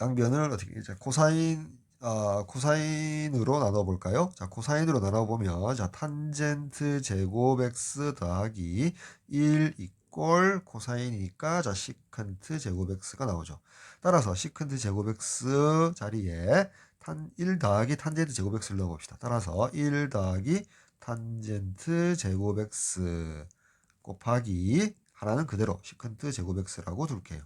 양변을 어떻게 자 코사인으로 나눠 볼까요? 자 코사인으로 나눠 보면 자 탄젠트 제곱 x 더하기 1 이꼴 코사인이니까 자 시컨트 제곱 x가 나오죠. 따라서 시컨트 제곱 x 자리에 1 더하기 탄젠트 제곱 x를 넣어봅시다. 따라서 1 더하기 탄젠트 제곱 x 곱하기 하나는 그대로 시컨트 제곱 x라고 둘게요.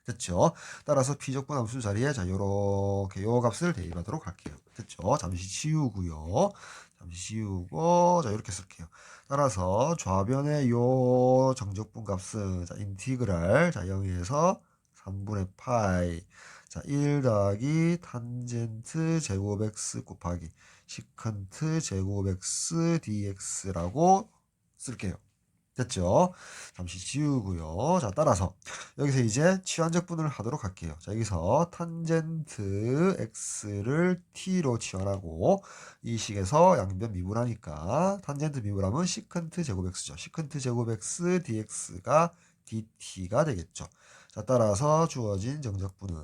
됐죠? 따라서 피적분 함수 자리에 자 요렇게 요 값을 대입하도록 할게요. 됐죠? 잠시 지우고요. 잠시 지우고 자 이렇게 쓸게요. 따라서 좌변의 요 정적분 값은 자 인티그랄 자 0에서 3분의 파이 자 1 더하기 탄젠트 제곱 x 곱하기 시컨트 제곱 x dx라고 쓸게요. 됐죠? 잠시 지우고요. 자, 따라서 여기서 이제 치환적분을 하도록 할게요. 자, 여기서 탄젠트 x를 t로 치환하고 이 식에서 양변 미분하니까 탄젠트 미분하면 시컨트 제곱 x죠. 시컨트 제곱 x dx가 dt가 되겠죠. 자, 따라서 주어진 정적분은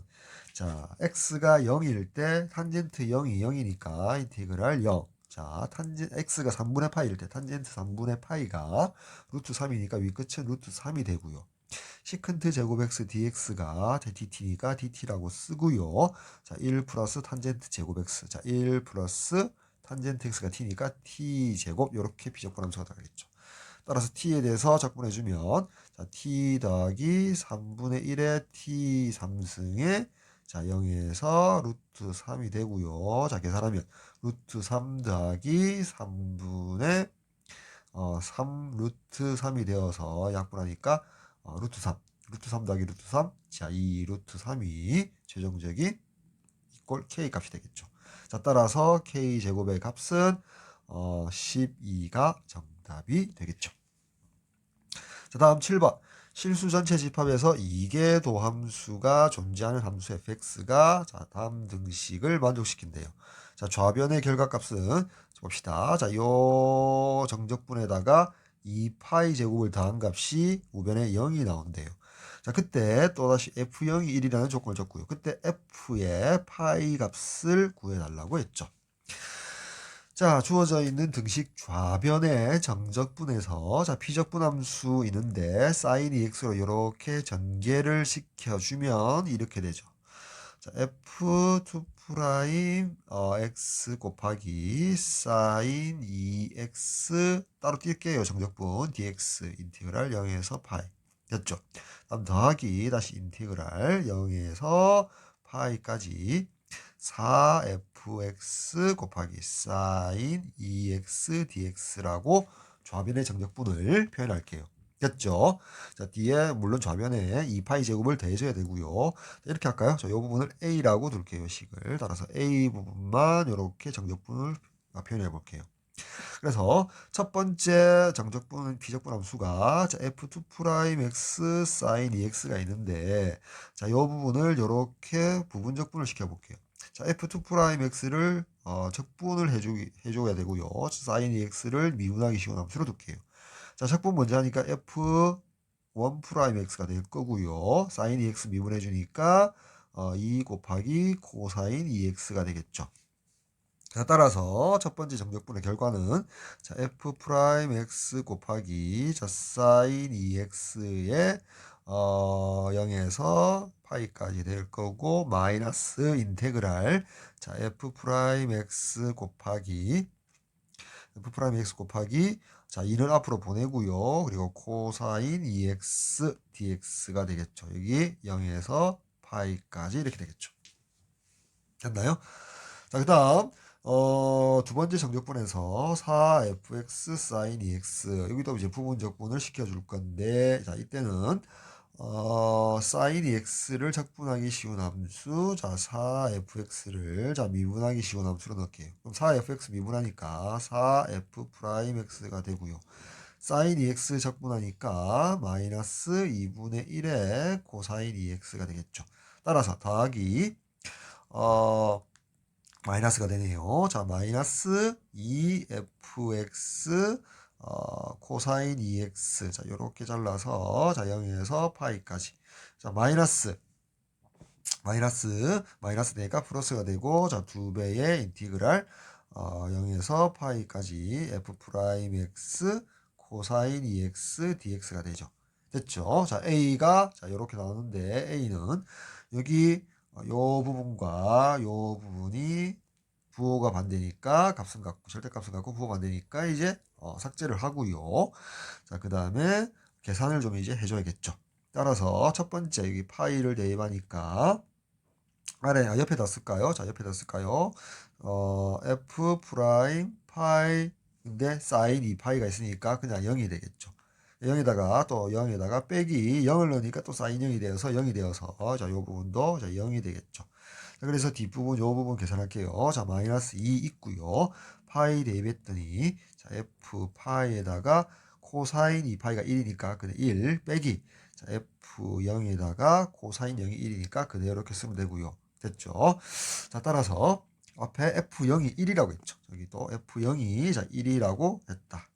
자, x가 0일 때 탄젠트 0이 0이니까 인티그랄 0. 자, x가 3분의 파이일 때 탄젠트 3분의 파이가 루트 3이니까 윗끝은 루트 3이 되고요. 시컨트 제곱 x dx가 dt니까 dt라고 쓰고요. 자, 1 플러스 탄젠트 제곱 x. 자, 1 플러스 탄젠트 x가 t니까 t 제곱 이렇게 비적분함수가 되겠죠. 따라서 t에 대해서 적분해주면 자, t 더하기 3분의 1의 t 3승에 자 0에서 루트 3이 되고요. 자 계산하면 루트 3 더하기 3분의 3 루트 3이 되어서 약분하니까 루트 3 루트 3 더하기 루트 3 자 이 루트 3이 최종적인 이꼴 k 값이 되겠죠. 자 따라서 k 제곱의 값은 12가 정답이 되겠죠. 자 다음 7번 실수 전체 집합에서 이계도 함수가 존재하는 함수 fx가 자 다음 등식을 만족시킨대요. 자 좌변의 결과값은 봅시다. 자 요 정적분에다가 2파이 제곱을 더한 값이 우변에 0이 나온대요. 자 그때 또다시 f0이 1이라는 조건을 줬고요. 그때 f의 파이 값을 구해달라고 했죠. 자, 주어져 있는 등식 좌변의 정적분에서 자, 피적분 함수 있는데 sin ex로 이렇게 전개를 시켜주면 이렇게 되죠. 자, f2 프라임 x 곱하기 sin 2x 따로 뛸게요. 정적분 dx 인티그랄 0에서 파이 됐죠. 다음 더하기 다시 인티그랄 0에서 파이까지 4fx 곱하기 sin 2x dx라고 좌변의 정적분을 표현할게요. 됐죠? 자, 뒤에 물론 좌변에 2파이 제곱을 더해줘야 되고요. 이렇게 할까요? 이 부분을 a라고 둘게요. 식을 따라서 a 부분만 이렇게 정적분을 표현해 볼게요. 그래서 첫 번째 정적분 비적분 함수가 자, f2 프라임 x sin 2x가 있는데 자, 이 부분을 이렇게 부분적분을 시켜 볼게요. 자, f2 프라임 x를 적분을 해줘야 되고요. sin 2x를 미분하기 쉬운 함수로 둘게요. 자, 적분 먼저 하니까 f1 프라임 x가 될 거고요. sin 2x 미분해 주니까 2 곱하기 코사인 2x가 되겠죠. 자, 따라서 첫 번째 정적분의 결과는 자, f 프라임 x 곱하기 자, sin 2x의 0에서 파이까지 될 거고 마이너스 인테그랄 자, f 프라임 x 곱하기 자 2는 앞으로 보내고요. 그리고 코사인 2x dx가 되겠죠. 여기 0에서 파이까지 이렇게 되겠죠. 됐나요? 자, 그 다음, 두 번째 정적분에서 4fx sin 2x. 여기도 이제 부분적분을 시켜줄 건데, 자, 이때는, sin 2x를 적분하기 쉬운 함수, 자, 4fx를, 자, 미분하기 쉬운 함수로 넣을게요. 그럼 4fx 미분하니까 4f 프라임 x가 되고요. sin 2x 적분하니까 마이너스 2분의 1의 코사인 2x가 되겠죠. 따라서 더하기, 어, 마이너스가 되네요. 자, 마이너스 2fx 코사인 2x. 자, 요렇게 잘라서 자, 0에서 파이까지. 자, 마이너스 되니까 플러스가 되고 자, 2배의 인티그랄 0에서 파이까지 f 프라임 x 코사인 2x dx가 되죠. 됐죠? 자, a가 자, 요렇게 나오는데 a는 여기 요 부분과 요 부분이 부호가 반대니까 값은 같고 절대값은 같고 부호가 반대니까 이제 삭제를 하고요. 자, 그 다음에 계산을 좀 이제 해줘야겠죠. 따라서 첫 번째 여기 파이를 대입하니까 아래 옆에다 쓸까요? 자, 옆에다 쓸까요? f 프라임 파이인데 사인 2파이가 있으니까 그냥 0이 되겠죠. 0에다가 또 0에다가 빼기 0을 넣으니까 또 사인 0이 되어서 0이 되어서 자, 요 부분도 자, 0이 되겠죠. 자, 그래서 뒷부분 요 부분 계산할게요. 자, 마이너스 2 있고요. 파이 대입했더니 자, f 파이에다가 코사인 2파이가 1이니까 그냥 1 빼기 자, f0에다가 코사인 0이 1이니까 그대로 이렇게 쓰면 되고요. 됐죠? 자, 따라서 앞에 f0이 1이라고 했죠. 여기도 f0이 자, 1이라고 했다.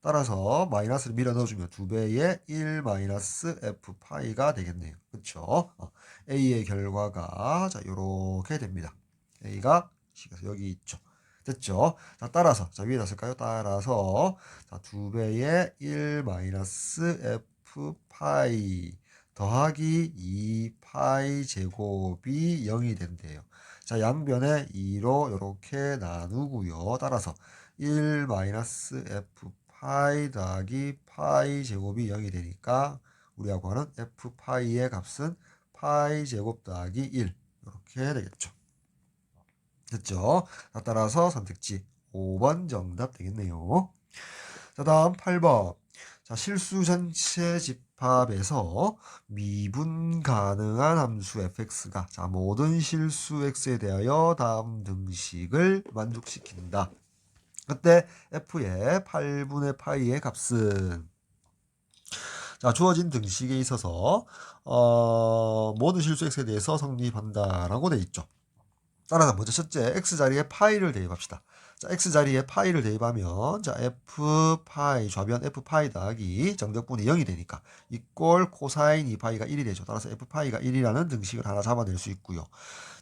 따라서 마이너스를 밀어 넣어주면 2배의 1 마이너스 f 파이가 되겠네요. 그쵸? A의 결과가 자, 요렇게 됩니다. A가 여기 있죠. 됐죠? 자, 따라서 자, 위에다 쓸까요? 따라서 자, 2배의 1 마이너스 f 파이 더하기 2 파이 제곱이 0이 된대요. 자, 양변에 2로 이렇게 나누고요. 따라서 1 마이너스 f 파이 더하기 파이 제곱이 0이 되니까 우리가 구하는 f 파이의 값은 파이 제곱 더하기 1 이렇게 되겠죠. 됐죠? 자, 따라서 선택지 5번 정답 되겠네요. 자, 다음 8번. 자, 실수 전체 집합에서 미분 가능한 함수 fx가 자, 모든 실수 x에 대하여 다음 등식을 만족시킨다. 그때 f의 8분의 파이의 값은 자, 주어진 등식에 있어서 모든 실수 x에 대해서 성립한다라고 돼 있죠. 따라서 먼저 첫째 x자리에 파이를 대입합시다. 자, x자리에 파이를 대입하면 자, f파이 좌변 f파이 더하기 정적분이 0이 되니까 이꼴 코사인 2파이가 1이 되죠. 따라서 f파이가 1이라는 등식을 하나 잡아낼 수 있고요.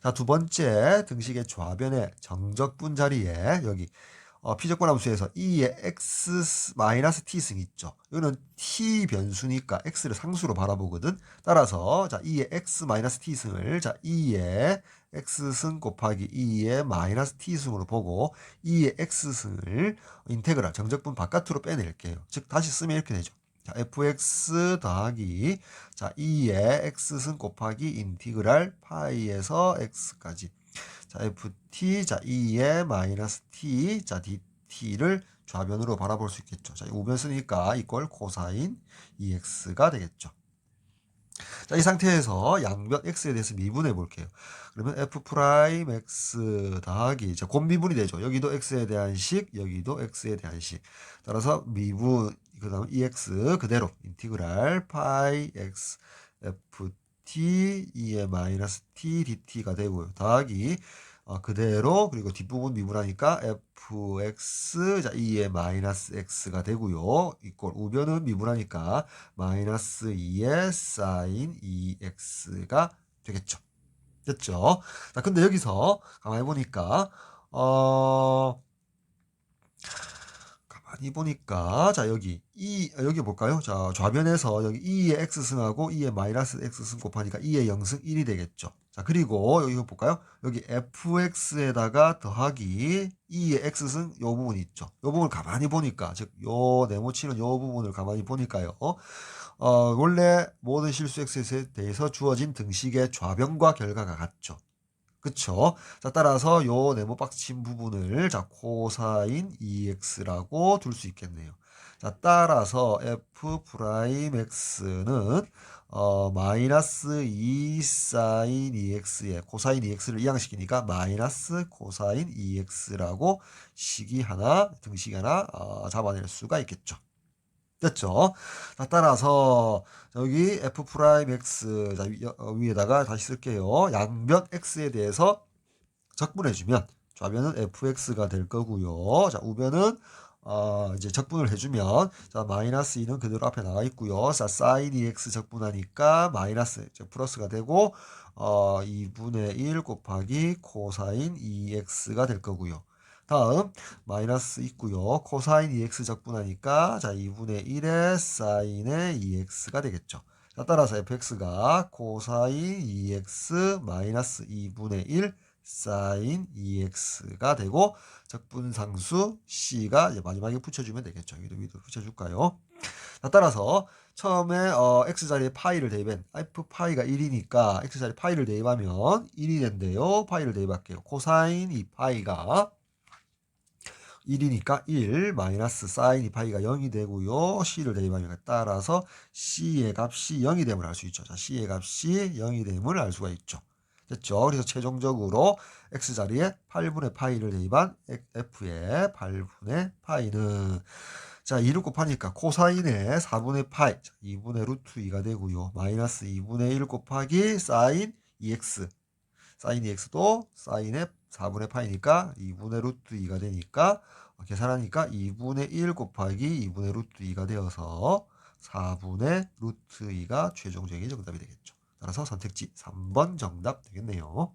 자, 두 번째 등식의 좌변에 정적분 자리에 여기 피적분 함수에서 2의 x 마이너스 t승 있죠. 이거는 t 변수니까 x를 상수로 바라보거든. 따라서 자 2의 x 마이너스 t승을 자 2의 x승 곱하기 2의 마이너스 t승으로 보고 2의 x승을 인테그랄 정적분 바깥으로 빼낼게요. 즉 다시 쓰면 이렇게 되죠. 자, fx 더하기 자 2의 x승 곱하기 인티그랄 파이에서 x까지 자, ft, 자, 2의 마이너스 t, 자, dt를 좌변으로 바라볼 수 있겠죠. 자, 우변 쓰니까 이꼴 코사인 2x가 되겠죠. 자, 이 상태에서 양변 x에 대해서 미분해 볼게요. 그러면 f 프라임 x 더하기, 자, 곱미분이 되죠. 여기도 x에 대한 식, 여기도 x에 대한 식. 따라서 미분, 그 다음 ex 그대로 인티그랄 파이 x ft 2의 마이너스 t dt가 되고요. 더하기 그대로 그리고 뒷부분 미분하니까 fx 자 2의 마이너스 x가 되고요. 이꼴 우변은 미분하니까 마이너스 2의 사인 2x가 되겠죠. 됐죠? 자, 근데 여기서 가만히 보니까 가만히 보니까 자 여기 볼까요? 자 좌변에서 여기 2의 x승하고 2의 마이너스 x승 곱하니까 2의 0승 1이 되겠죠. 자 그리고 여기 볼까요? 여기 fx에다가 더하기 2의 x승 요 부분 있죠. 요 부분 가만히 보니까 즉 요 네모치는 요 부분을 가만히 보니까요. 원래 모든 실수 x에 대해서 주어진 등식의 좌변과 결과가 같죠. 그쵸? 자, 따라서 요 네모 박스 친 부분을 자, 코사인 2x라고 둘 수 있겠네요. 자, 따라서 f 프라임 x는 마이너스 2 사인 2x에 코사인 2x를 이항시키니까 마이너스 코사인 2x라고 식이 하나, 등식이 하나 잡아낼 수가 있겠죠. 됐죠? 자, 따라서 여기 f 프라임 x 자, 위에다가 다시 쓸게요. 양변 x에 대해서 적분해주면 좌변은 fx가 될 거고요. 자, 우변은 이제 적분을 해주면 자, 마이너스 2는 그대로 앞에 나와 있고요. 자, 사인 2x 적분하니까 마이너스 플러스가 되고 2분의 1 곱하기 코사인 2x가 될 거고요. 다음 마이너스 있고요. 코사인 2x 적분하니까 자 2분의 1의 사인의 2x가 되겠죠. 자, 따라서 fx가 코사인 2x 마이너스 2분의 1 사인 2x가 되고 적분상수 c가 이제 마지막에 붙여주면 되겠죠. 위도 붙여줄까요? 자, 따라서 처음에 x자리에 파이를 대입한 f파이가 1이니까 x자리에 파이를 대입하면 1이 된대요. 파이를 대입할게요. 코사인 2파이가 1이니까 1 마이너스 사인 2파이가 0이 되고요. c를 대입하면 따라서 c의 값이 0이 됨을 알 수 있죠. 자, c의 값이 0이 됨을 알 수가 있죠. 됐죠? 그래서 최종적으로 x자리에 8분의 파이를 대입한 f의 8분의 파이는 자 2를 곱하니까 코사인의 4분의 파이 2분의 루트 2가 되고요. 마이너스 2분의 1 곱하기 사인 2x 사인 2x도 사인의 4분의 파이니까 2분의 루트 2가 되니까 계산하니까 2분의 1 곱하기 2분의 루트 2가 되어서 4분의 루트 2가 최종적인 정답이 되겠죠. 따라서 선택지 3번 정답 되겠네요.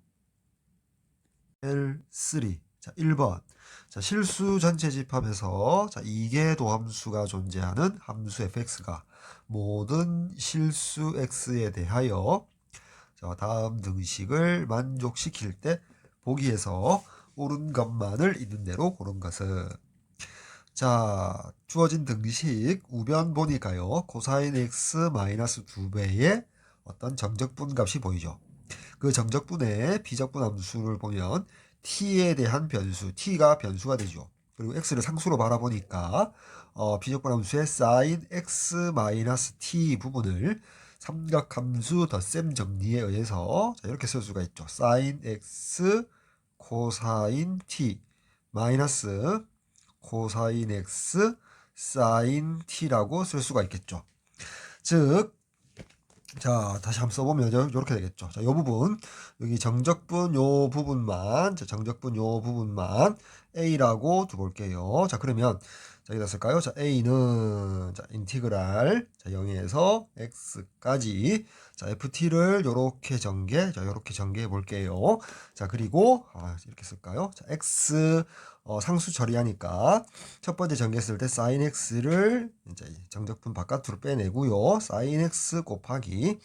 L3 자 1번 자 실수 전체 집합에서 자 2개 도함수가 존재하는 함수 fx가 모든 실수 x에 대하여 자 다음 등식을 만족시킬 때 보기에서 옳은 것만을 있는 대로 고른 것은 자 주어진 등식 우변 보니까요 코사인 x 마이너스 2배의 어떤 정적분 값이 보이죠. 그 정적분의 비적분 함수를 보면 t에 대한 변수, t가 변수가 되죠. 그리고 x를 상수로 바라보니까 비적분 함수의 sin x 마이너스 t 부분을 삼각함수 덧셈 정리에 의해서 자, 이렇게 쓸 수가 있죠. sin x 코사인 t 마이너스 코사인 x sin t라고 쓸 수가 있겠죠. 즉 자, 다시 한번 써보면 이렇게 되겠죠. 자, 요 부분, 여기 정적분 요 부분만, 자, 정적분 요 부분만 A라고 두볼게요. 자, 그러면, 자, 여기다 쓸까요? 자, A는, 자, 인티그랄, 자, 0에서 X까지, 자, FT를 요렇게 전개, 자, 요렇게 전개해 볼게요. 자, 그리고, 이렇게 쓸까요? 자, X, 상수 처리하니까 첫 번째 전개했을 때 sin x를 이제 정적분 바깥으로 빼내고요. sin x 곱하기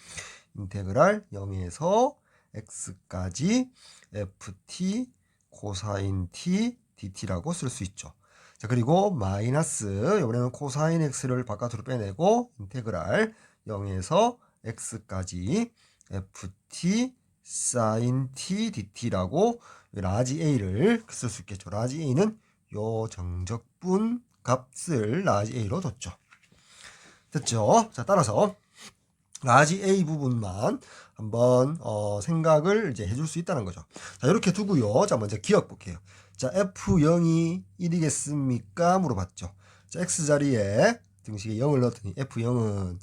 인테그랄 0에서 x까지 ft 코사인 t dt라고 쓸 수 있죠. 자, 그리고 마이너스 이번에는 코사인 x를 바깥으로 빼내고 인테그랄 0에서 x까지 ft sin t dt라고 라지 a를 쓸 수 있겠죠. 라지 a는 요 정적분 값을 라지 a로 뒀죠. 됐죠? 자, 따라서 라지 a 부분만 한번 생각을 이제 해줄 수 있다는 거죠. 자, 이렇게 두고요. 자, 먼저 기억 볼게요. 자, f0이 1이겠습니까? 물어봤죠. 자, x자리에 등식에 0을 넣었더니 f0은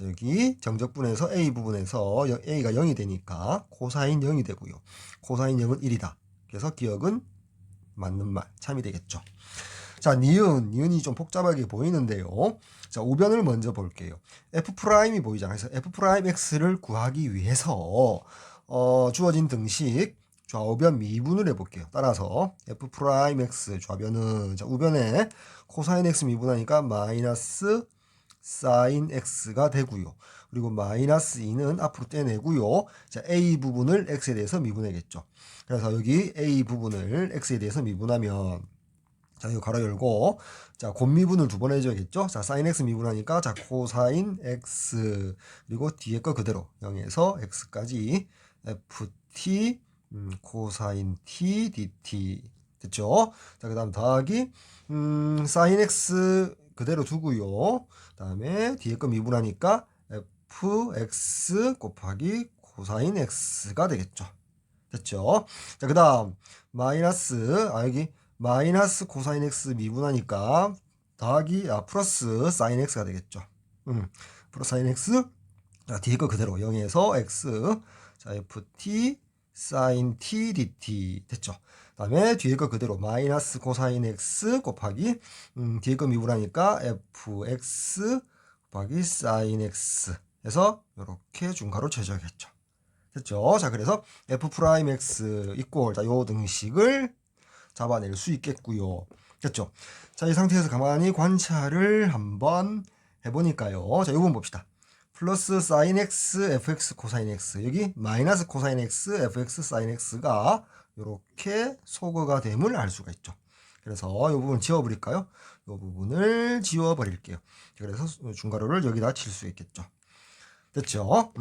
여기 정적분에서 a 부분에서 a가 0이 되니까 코사인 0이 되고요. 코사인 0은 1이다. 그래서 기억은 맞는 말, 참이 되겠죠. 자, 니은이 좀 복잡하게 보이는데요. 자, 우변을 먼저 볼게요. F'이 보이잖아요. 그래서 F'X를 구하기 위해서 주어진 등식 좌우변 미분을 해볼게요. 따라서 F'X 좌변은 자, 우변에 코사인 X 미분하니까 마이너스 사인 X가 되고요. 그리고 마이너스 2는 앞으로 떼내고요. 자, A 부분을 X에 대해서 미분하겠죠. 그래서 여기 A 부분을 X에 대해서 미분하면 자, 이거 가로 열고 자, 곱미분을 두 번 해줘야겠죠. 자, 사인 X 미분하니까 자, 코사인 X 그리고 뒤에 거 그대로 0에서 X까지 FT 코사인 t dt 됐죠? 자, 그 다음 더하기 사인 x 그대로 두고요. 그 다음에 뒤에 거 미분하니까 fx 곱하기 코사인 x가 되겠죠. 됐죠? 자, 그 다음 마이너스 여기 마이너스 코사인 x 미분하니까 더하기 플러스 사인 x가 되겠죠. 플러스 사인 x. 자, 뒤에 거 그대로 0에서 x. 자, ft 사인 t dt 됐죠. 다음에 뒤에 거 그대로 마이너스 코사인 x 곱하기 뒤에 거 미분하니까 fx 곱하기 사인 x 해서 이렇게 중괄호 쳐줘야겠죠. 됐죠. 자, 그래서 f 프라임 x 이꼴 요 등식을 잡아낼 수 있겠고요. 됐죠. 자, 이 상태에서 가만히 관찰을 한번 해보니까요. 자, 요 부분 봅시다. 플러스 사인 x fx 코사인 x 여기 마이너스 코사인 x fx 사인 x가 이렇게 소거가 됨을 알 수가 있죠. 그래서 이 부분 지워버릴까요? 이 부분을 지워버릴게요. 그래서 중괄호를 여기다 칠 수 있겠죠. 됐죠?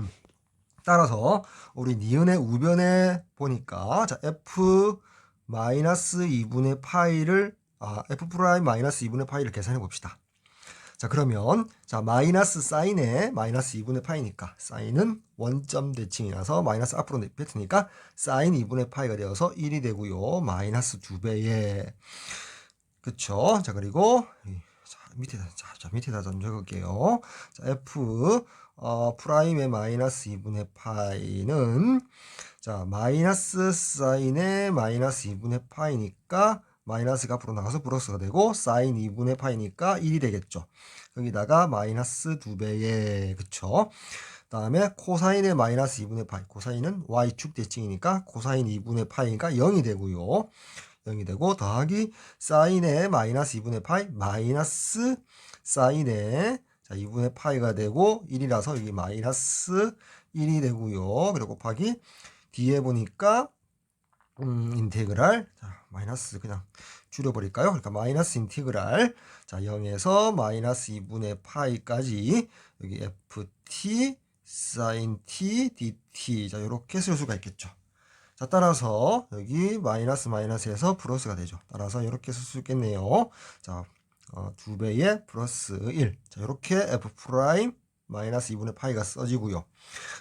따라서 우리 니은의 우변에 보니까 자 f 마이너스 2분의 파이를 f 프라임 마이너스 2분의 파이를 계산해 봅시다. 자, 그러면 자 마이너스 사인에 마이너스 2분의 파이니까 사인은 원점 대칭이라서 마이너스 앞으로 뱉으니까 사인 2분의 파이가 되어서 1이 되고요. 마이너스 2배에 그쵸? 자, 그리고 밑에다 좀 적을게요. 자, f 프라임의 마이너스 2분의 파이는 자 마이너스 사인의 마이너스 2분의 파이니까 마이너스가 앞으로 나가서 플러스가 되고 사인 2분의 파이니까 1이 되겠죠. 여기다가 마이너스 2배에 그쵸. 다음에 코사인의 마이너스 2분의 파이 코사인은 y축 대칭이니까 코사인 2분의 파이가 0이 되고요. 0이 되고 더하기 사인의 마이너스 2분의 파이 마이너스 사인의 자 2분의 파이가 되고 1이라서 여기 마이너스 1이 되고요. 그리고 곱하기 뒤에 보니까 인테그랄 자 마이너스 그냥 줄여버릴까요? 그러니까 마이너스 인테그랄 자 0에서 마이너스 2분의 파이까지 여기 ft sin t dt 자 이렇게 쓸 수가 있겠죠. 자, 따라서 여기 마이너스 마이너스에서 플러스가 되죠. 따라서 이렇게 쓸 수 있겠네요. 자, 2배의 플러스 1. 자, 이렇게 f 프라임 마이너스 2분의 파이가 써지고요.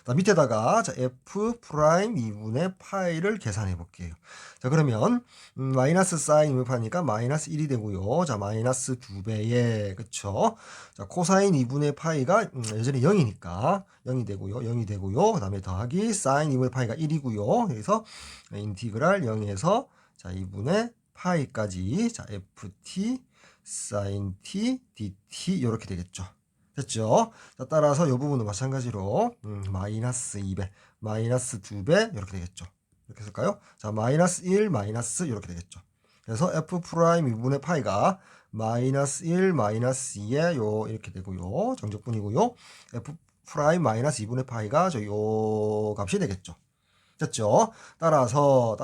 자, 밑에다가 자, f 프라임 2분의 파이를 계산해 볼게요. 자, 그러면 마이너스 사인 2분의 파이니까 마이너스 1이 되고요. 자, 마이너스 2배에 그쵸? 자, 코사인 2분의 파이가 여전히 0이니까 0이 되고요. 0이 되고요. 그 다음에 더하기 사인 2분의 파이가 1이고요. 그래서 인티그랄 0에서 자, 2분의 파이까지 자, ft 사인 t dt 이렇게 되겠죠. 됐죠? 자, 따라서 이 부분은 마찬가지로 마이너스 2배, 마이너스 2배 이렇게 되겠죠. 이렇게 쓸까요? 자, 마이너스 1, 마이너스 이렇게 되겠죠. 그래서 f 프라임 2분의 파이가 마이너스 1, 마이너스 2에 요 이렇게 되고요. 정적분이고요. f 프라임 마이너스 2분의 파이가 요 값이 되겠죠. 됐죠? 따라서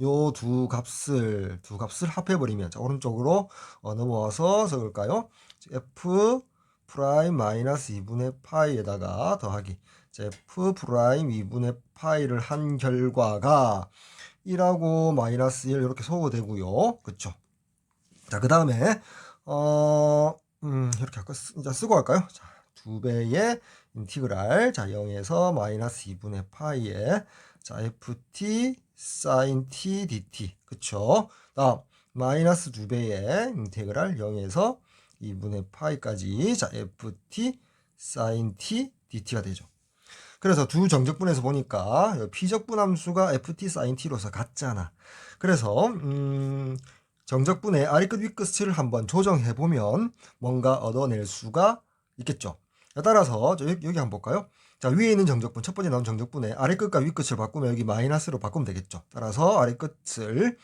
요 두 값을 합해버리면 자, 오른쪽으로 넘어와서 적을까요? f 프라임 마이너스 2분의 파이에다가 더하기 f 프라임 2분의 파이를 한 결과가 1하고 마이너스 1 이렇게 소거되고요. 그쵸? 자, 그 다음에 이렇게 할까? 이제 쓰고 할까요? 자, 2배의 인티그랄 자 0에서 마이너스 2분의 파이에 자 ft sin t dt 그쵸? 다음 마이너스 2배의 인테그랄 0에서 2분의 파이까지 자 ft sin t dt가 되죠. 그래서 두 정적분에서 보니까 피적분 함수가 ft sin t로서 같잖아. 그래서 정적분의 아래끝 윗끝을 한번 조정해 보면 뭔가 얻어낼 수가 있겠죠. 따라서 여기 한번 볼까요? 자, 위에 있는 정적분, 첫 번째 나온 정적분의 아래끝과 윗끝을 바꾸면 여기 마이너스로 바꾸면 되겠죠. 따라서 아래끝을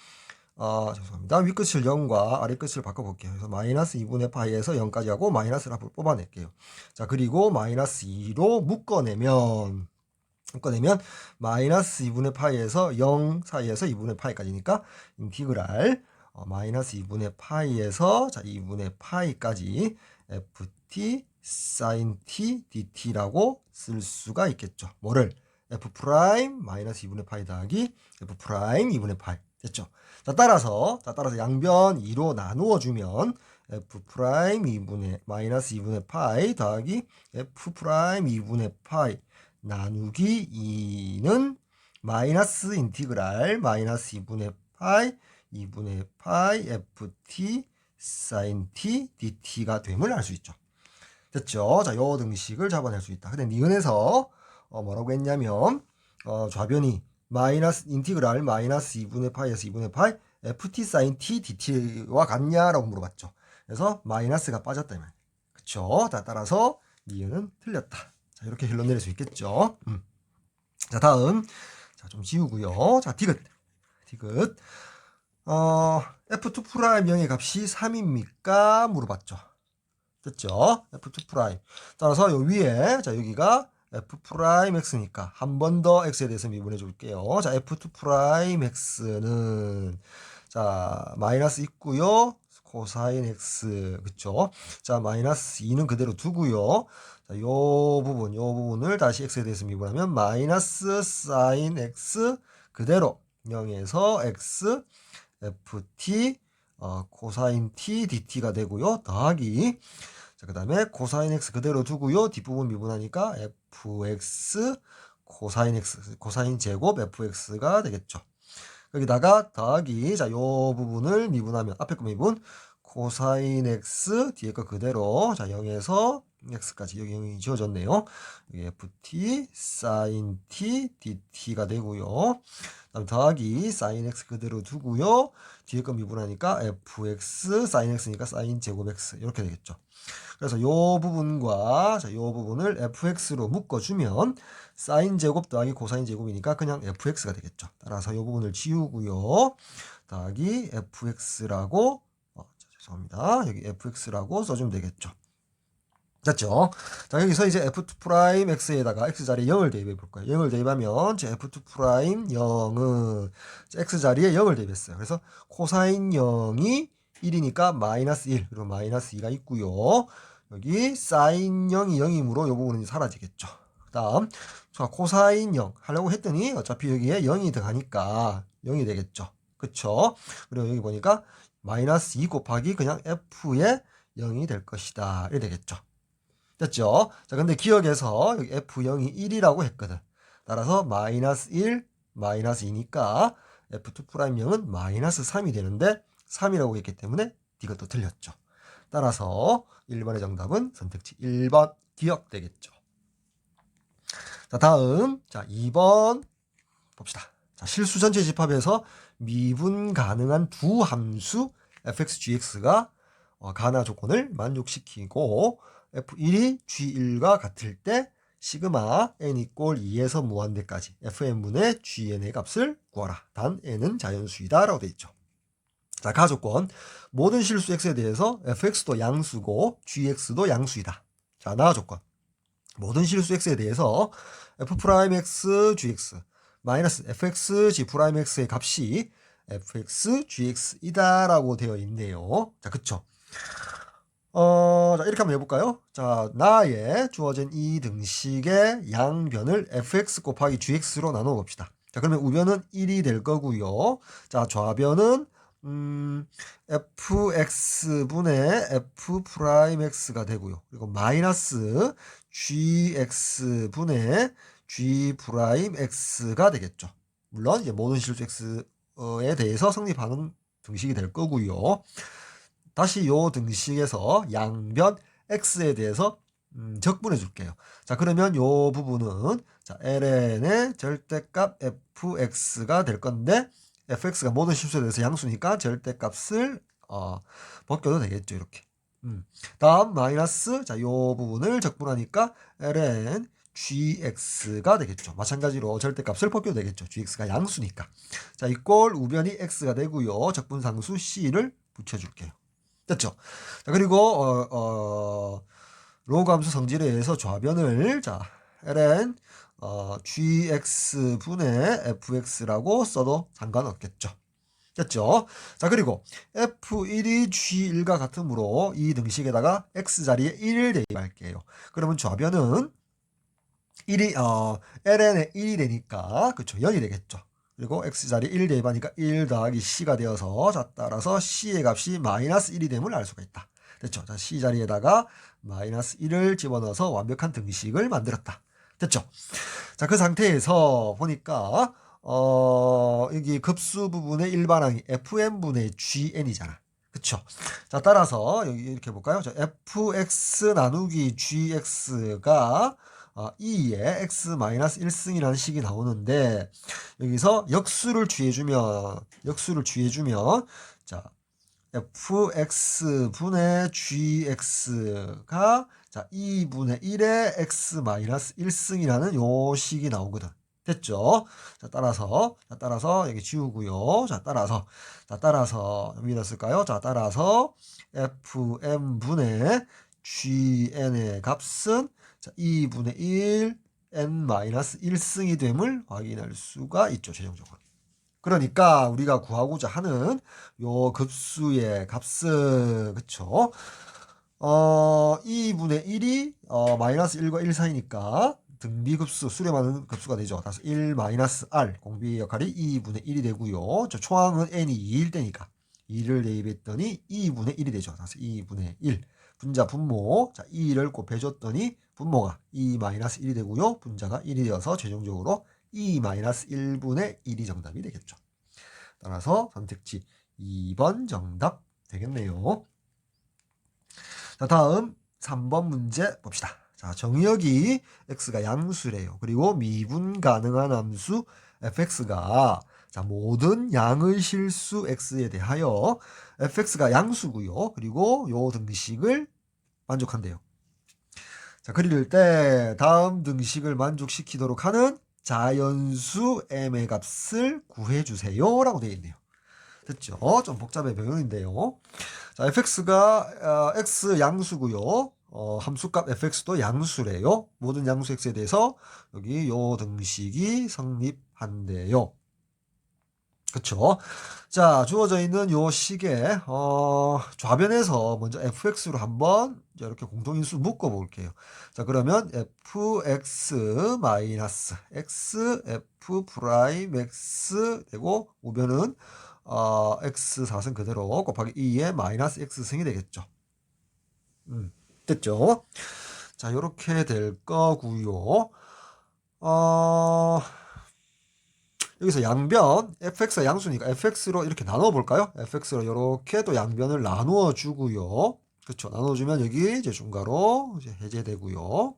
죄송합니다. 윗끝을 0과 아래끝을 바꿔볼게요. 그래서 마이너스 2분의 파이에서 0까지 하고 마이너스를 앞으로 뽑아낼게요. 자, 그리고 마이너스 2로 묶어내면 마이너스 2분의 파이에서 0 사이에서 2분의 파이까지니까 인티그랄 마이너스 2분의 파이에서 자 2분의 파이까지 ft sin t dt라고 쓸 수가 있겠죠. 뭐를? f 프라임 마이너스 2분의 파이 더하기 f 프라임 2분의 파이 됐죠. 자, 따라서 양변 2로 나누어 주면 f 프라임 2분의 마이너스 2분의 파이 더하기 f 프라임 2분의 파이 나누기 2는 마이너스 인티그랄 마이너스 2분의 파이 ft sin t dt가 됨을 알 수 있죠. 됐죠? 자, 요 등식을 잡아낼 수 있다. 근데 니은에서 뭐라고 했냐면 좌변이 마이너스 인티그랄 마이너스 2분의 파이에서 2분의 파이 ft sin t dt와 같냐라고 물어봤죠. 그래서 마이너스가 빠졌다 이 말. 그쵸? 따라서 니은은 틀렸다. 자, 이렇게 결론 내릴 수 있겠죠. 자, 다음. 자, 좀 지우고요. 자, 디귿. f2 프라임 0의 값이 3입니까? 물어봤죠. 됐죠? f2 프라임. 따라서 요 위에 자, 여기가 f 프라임 x니까 한 번 더 x에 대해서 미분해 줄게요. 자, f2 프라임 x는 자, 마이너스 있고요. 코사인 x 그쵸? 자, 마이너스 2는 그대로 두고요. 자, 요 부분을 다시 x에 대해서 미분하면 마이너스 사인 x 그대로 0에서 x ft 코사인 t dt가 되고요. 더하기 자, 그 다음에 코사인 x 그대로 두고요. 뒷부분 미분하니까 fx 코사인 x 코사인 제곱 fx가 되겠죠. 여기다가 더하기 자, 요 부분을 미분하면 앞에 거 미분 코사인 x 뒤에 거 그대로 자, 0에서 x까지 여기 0이 지워졌네요. 여기 ft sin t dt가 되고요. 다음 더하기 sin x 그대로 두고요. 뒤에 거 미분하니까 fx sin x니까 sin 제곱 x 이렇게 되겠죠. 그래서 요 부분과 자, 요 부분을 fx로 묶어주면 사인 제곱 더하기 코사인 제곱이니까 그냥 fx가 되겠죠. 따라서 요 부분을 지우고요. 더하기 fx라고 죄송합니다. 여기 fx라고 써주면 되겠죠. 됐죠? 자, 여기서 이제 f2 프라임 x에다가 x자리에 0을 대입해 볼 거예요. 0을 대입하면 제 f2 프라임 0은 x자리에 0을 대입했어요. 그래서 코사인 0이 1이니까 마이너스 1 그리고 마이너스 2가 있고요. 여기 사인 0이 0이므로 이 부분은 사라지겠죠. 그 다음 자, 코사인 0 하려고 했더니 어차피 여기에 0이 들어가니까 0이 되겠죠. 그쵸? 그리고 여기 보니까 마이너스 2 곱하기 그냥 f의 0이 될 것이다. 이렇게 되겠죠. 됐죠? 자, 근데 기억에서 여기 f0이 1이라고 했거든. 따라서 마이너스 1, 마이너스 2니까 f2 프라임 0은 마이너스 3이 되는데 3이라고 했기 때문에 이것도 틀렸죠. 따라서 1번의 정답은 선택지 1번 기억 되겠죠. 자, 다음 자 2번 봅시다. 자, 실수 전체 집합에서 미분 가능한 두 함수 fx, gx가 가나 조건을 만족시키고 f1이 g1과 같을 때 시그마 n 이꼴 2에서 무한대까지 fn분의 gn의 값을 구하라. 단 n은 자연수이다 라고 되어 있죠. 자, 가조건 모든 실수 x에 대해서 fx도 양수고 gx도 양수이다. 자, 나조건 모든 실수 x에 대해서 f'x gx 마이너스 fx g'x의 값이 fx gx이다 라고 되어 있네요. 자, 그쵸? 자, 이렇게 한번 해볼까요? 자, 나의 주어진 이 등식의 양변을 fx 곱하기 gx로 나눠 봅시다. 자, 그러면 우변은 1이 될 거고요. 자, 좌변은 fx분의 f 프라임 x가 되고요. 그리고 마이너스 gx분의 g 프라임 x가 되겠죠. 물론 이제 모든 실수 x에 대해서 성립하는 등식이 될 거고요. 다시 요 등식에서 양변 x에 대해서 적분해 줄게요. 자, 그러면 요 부분은 자, ln의 절대값 fx가 될 건데 fx가 모든 실수에 대해서 양수니까 절대값을 벗겨도 되겠죠. 이렇게. 다음 마이너스 자, 요 부분을 적분하니까 ln gx가 되겠죠. 마찬가지로 절대값을 벗겨도 되겠죠. gx가 양수니까. 자, 이꼴 우변이 x가 되고요. 적분상수 c를 붙여줄게요. 됐죠? 자, 그리고 로그 함수 성질에 의해서 좌변을 자, ln gx분의 fx라고 써도 상관없겠죠. 됐죠? 자, 그리고 f1이 g1과 같으므로 이 등식에다가 x자리에 1을 대입할게요. 그러면 좌변은 1이 ln에 1이 되니까 그쵸 0이 되겠죠. 그리고 x자리 1 대입하니까 1 더하기 c가 되어서 자 따라서 c의 값이 마이너스 1이 됨을 알 수가 있다. 됐죠. 자 c자리에다가 마이너스 1을 집어넣어서 완벽한 등식을 만들었다. 됐죠. 자 그 상태에서 보니까 여기 급수 부분의 일반항이 fn분의 gn이잖아. 그쵸. 자 따라서 여기 이렇게 볼까요. 자, fx 나누기 gx가 2에 x-1승이라는 식이 나오는데 여기서 역수를 취해주면 자 fx분의 gx가 자 2분의 1에 x-1승이라는 요 식이 나오거든. 됐죠? 자 따라서 여기 지우고요. 자 따라서 여기다 쓸까요? 자 따라서 fm분의 gn의 값은 자 2분의 1 n-1승이 됨을 확인할 수가 있죠. 최종적으로. 그러니까 우리가 구하고자 하는 요 급수의 값은 그쵸? 2분의 1이 마이너스 1과 1 사이니까 등비급수 수렴하는 급수가 되죠. 따라서 1 마이너스 r 공비 역할이 2분의 1이 되고요. 저 초항은 n이 2일 때니까 2를 대입했더니 2분의 1이 되죠. 따라서 2분의 1 분자 분모 자 2를 곱해줬더니 분모가 2 마이너스 1이 되고요. 분자가 1이 되어서 최종적으로 2 마이너스 1분의 1이 정답이 되겠죠. 따라서 선택지 2번 정답 되겠네요. 자 다음 3번 문제 봅시다. 자 정의역이 x가 양수래요. 그리고 미분 가능한 함수 fx가 자 모든 양의 실수 x에 대하여 fx가 양수고요. 그리고 요 등식을 만족한대요. 자 그릴 때 다음 등식을 만족시키도록 하는 자연수 m의 값을 구해주세요 라고 되어 있네요. 됐죠? 좀 복잡해 보이는데요. 자, fx가 x 양수고요. 함수값 fx도 양수래요. 모든 양수 x에 대해서 여기 요 등식이 성립한대요. 그쵸? 자, 주어져 있는 요 식에 좌변에서 먼저 fx로 한번 이렇게 공통인수 묶어 볼게요. 자, 그러면 fx 마이너스 x f 프라임 x 되고 우변은 x 4승 그대로 곱하기 2의 마이너스 x승이 되겠죠. 됐죠? 자, 요렇게 될 거고요. 여기서 양변 fx가 양수니까 fx로 이렇게 나눠 볼까요? fx로 이렇게 또 양변을 나누어 주고요. 그렇죠. 나눠 주면 여기 이제 중괄호 이제 해제되고요.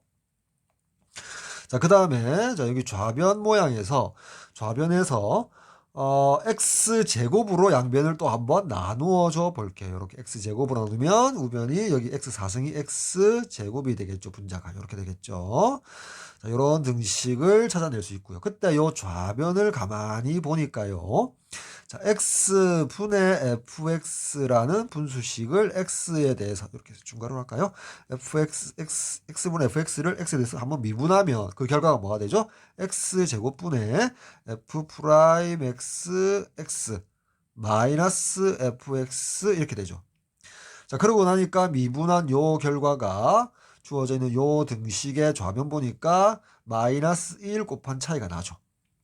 자, 그다음에 자, 여기 좌변 모양에서 좌변에서 x제곱으로 양변을 또 한번 나누어 줘 볼게요. 이렇게 x제곱으로 나누면 우변이 여기 x4승이 x제곱이 되겠죠. 분자가 이렇게 되겠죠. 자, 이런 등식을 찾아낼 수 있고요. 그때 요 좌변을 가만히 보니까요. 자, x분의 fx라는 분수식을 x에 대해서 이렇게 중괄호로 할까요? x분의 fx를 x에 대해서 한번 미분하면 그 결과가 뭐가 되죠? x제곱분의 f 프라임 x 마이너스 fx 이렇게 되죠. 자, 그러고 나니까 미분한 요 결과가 주어져 있는 요 등식의 좌변 보니까 마이너스 1 곱한 차이가 나죠.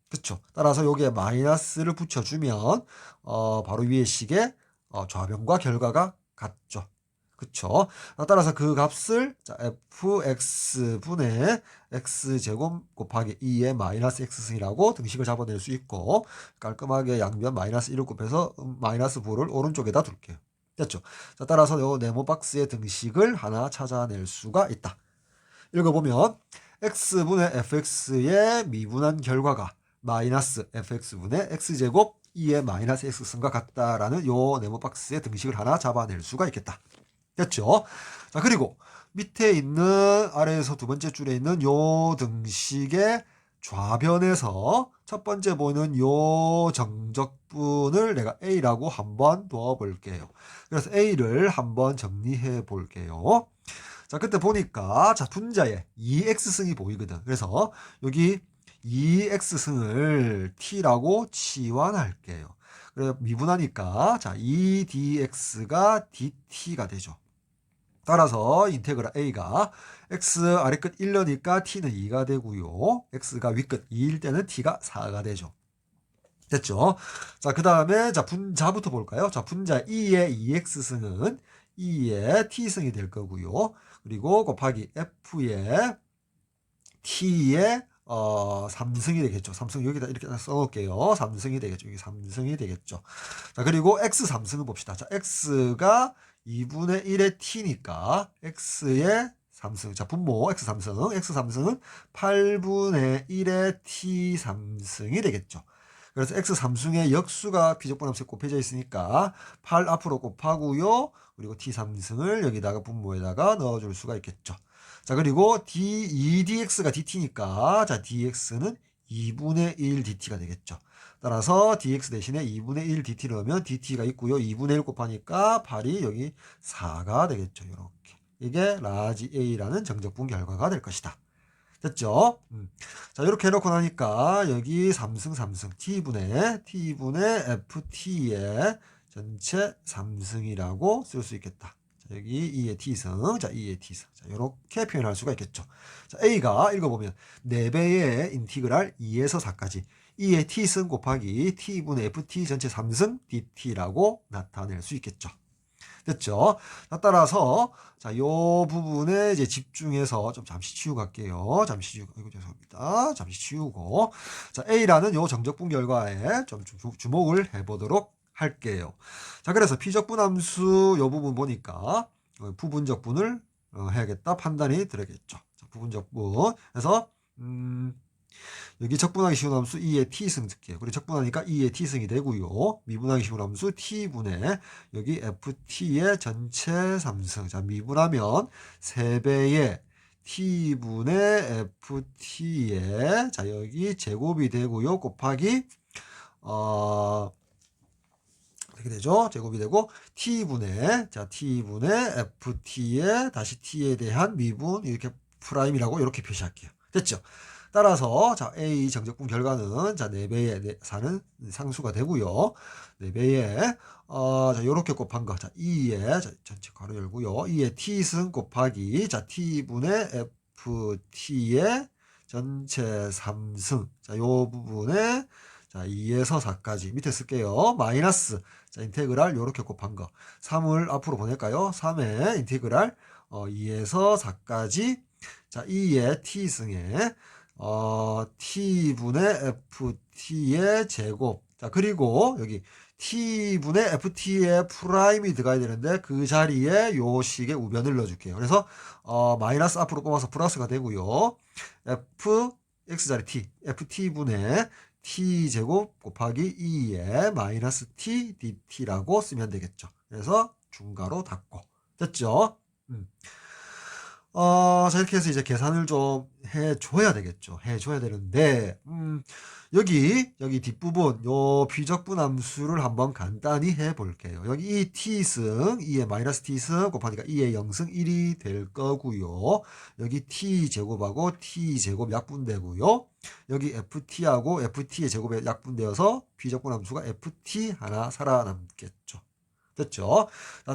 그쵸? 따라서 여기에 마이너스를 붙여주면 바로 위의 식의 좌변과 결과가 같죠. 그쵸? 따라서 그 값을 자, fx분의 x제곱 곱하기 2의 마이너스 x승이라고 등식을 잡아낼 수 있고 깔끔하게 양변 마이너스 1을 곱해서 마이너스 9를 오른쪽에다 둘게요. 됐죠? 자, 따라서 요 네모 박스의 등식을 하나 찾아낼 수가 있다. 읽어보면 x분의 fx의 미분한 결과가 마이너스 fx분의 x제곱 2의 마이너스 x승과 같다라는 요 네모 박스의 등식을 하나 잡아낼 수가 있겠다. 됐죠? 자, 그리고 밑에 있는 아래에서 두 번째 줄에 있는 요 등식의 좌변에서 첫 번째 보이는 요 정적분을 내가 A라고 한번 둬볼게요. 그래서 A를 한번 정리해 볼게요. 자, 그때 보니까 자, 분자에 2x승이 보이거든. 그래서 여기 2x승을 t라고 치환할게요. 그래서 미분하니까 자, 2dx가 dt가 되죠. 따라서 인테그랄 a가 x 아래끝 1넣으니까 t는 2가 되고요. x가 윗끝 2일 때는 t가 4가 되죠. 됐죠? 자, 그 다음에 자 분자부터 볼까요? 자, 분자 2의 2x승은 2의 t승이 될 거고요. 그리고 곱하기 f의 t의 3승이 되겠죠. 3승 여기다 이렇게 써놓을게요. 3승이 되겠죠. 여기 3승이 되겠죠. 자, 그리고 x 3승을 봅시다. 자, x가 2분의 1의 t니까 x의 3승. 자, 분모 x 3승. x 3승은 8분의 1의 t 3승이 되겠죠. 그래서 x 3승의 역수가 비적분함수에 곱해져 있으니까 8 앞으로 곱하고요. 그리고 t 3승을 여기다가 분모에다가 넣어줄 수가 있겠죠. 자, 그리고 2dx가 dt니까 자, dx는 2분의 1 dt가 되겠죠. 따라서 dx 대신에 2분의 1 dt를 넣으면 dt가 있고요. 2분의 1 곱하니까 8이 여기 4가 되겠죠. 이렇게. 이게 라지 A라는 정적분 결과가 될 것이다. 됐죠? 자, 이렇게 해놓고 나니까 여기 3승 t분의 ft의 전체 3승이라고 쓸 수 있겠다. 자, 여기 2의 t승, 자, 2의 t승. 자, 이렇게 표현할 수가 있겠죠. 자, A가 읽어보면 4배의 인티그랄 2에서 4까지 2의 t승 곱하기 t분의 ft 전체 3승 dt라고 나타낼 수 있겠죠. 됐죠? 자, 따라서 자, 요 부분에 이제 집중해서 좀 잠시 치우고 갈게요. 잠시 치우고, 이거 죄송합니다. 잠시 치우고. 자, A라는 요 정적분 결과에 좀 주목을 해보도록 할게요. 자, 그래서 피적분함수 요 부분 보니까 부분적분을 해야겠다 판단이 들어야겠죠. 자, 부분적분. 그래서 여기 적분하기 쉬운 함수 2의 t승 쓸게요. 그리고 적분하니까 2의 t승이 되고요. 미분하기 쉬운 함수 t분의 여기 ft의 전체 3승. 자, 미분하면 3배의 t분의 ft의 자, 여기 제곱이 되고요. 곱하기 어떻게 되죠? 제곱이 되고 t분의 자, t분의 ft의 다시 t에 대한 미분 이렇게 프라임이라고 이렇게 표시할게요. 됐죠? 따라서 자, A 정적분 결과는 자, 4배의 4는 상수가 되고요. 4배의 자, 요렇게 곱한 거. 자, 2의 자, 전체 괄호 열고요. 2의 t승 곱하기 자, t분의 ft의 전체 3승. 자, 요 부분에 자, 2에서 4까지 밑에 쓸게요. 마이너스 자, 인테그랄 요렇게 곱한 거. 3을 앞으로 보낼까요? 3의 인테그랄 2에서 4까지 자, 2의 t승에 t분의 ft의 제곱. 자, 그리고 여기 t분의 ft의 프라임이 들어가야 되는데 그 자리에 요 식의 우변을 넣어줄게요. 그래서 마이너스 앞으로 뽑아서 플러스가 되고요. x자리 t, ft분의 t제곱 곱하기 2의 마이너스 t dt라고 쓰면 되겠죠. 그래서 중괄호 닫고. 됐죠? 자, 이렇게 해서 이제 계산을 좀 해줘야 되겠죠. 해줘야 되는데, 여기 뒷부분, 요 비적분함수를 한번 간단히 해볼게요. 여기 이 t승, 2의 마이너스 t승 곱하니까 2의 0승 1이 될 거고요. 여기 t제곱하고 t제곱 약분되고요. 여기 ft하고 ft의 제곱에 약분되어서 비적분함수가 ft 하나 살아남겠죠. 됐죠?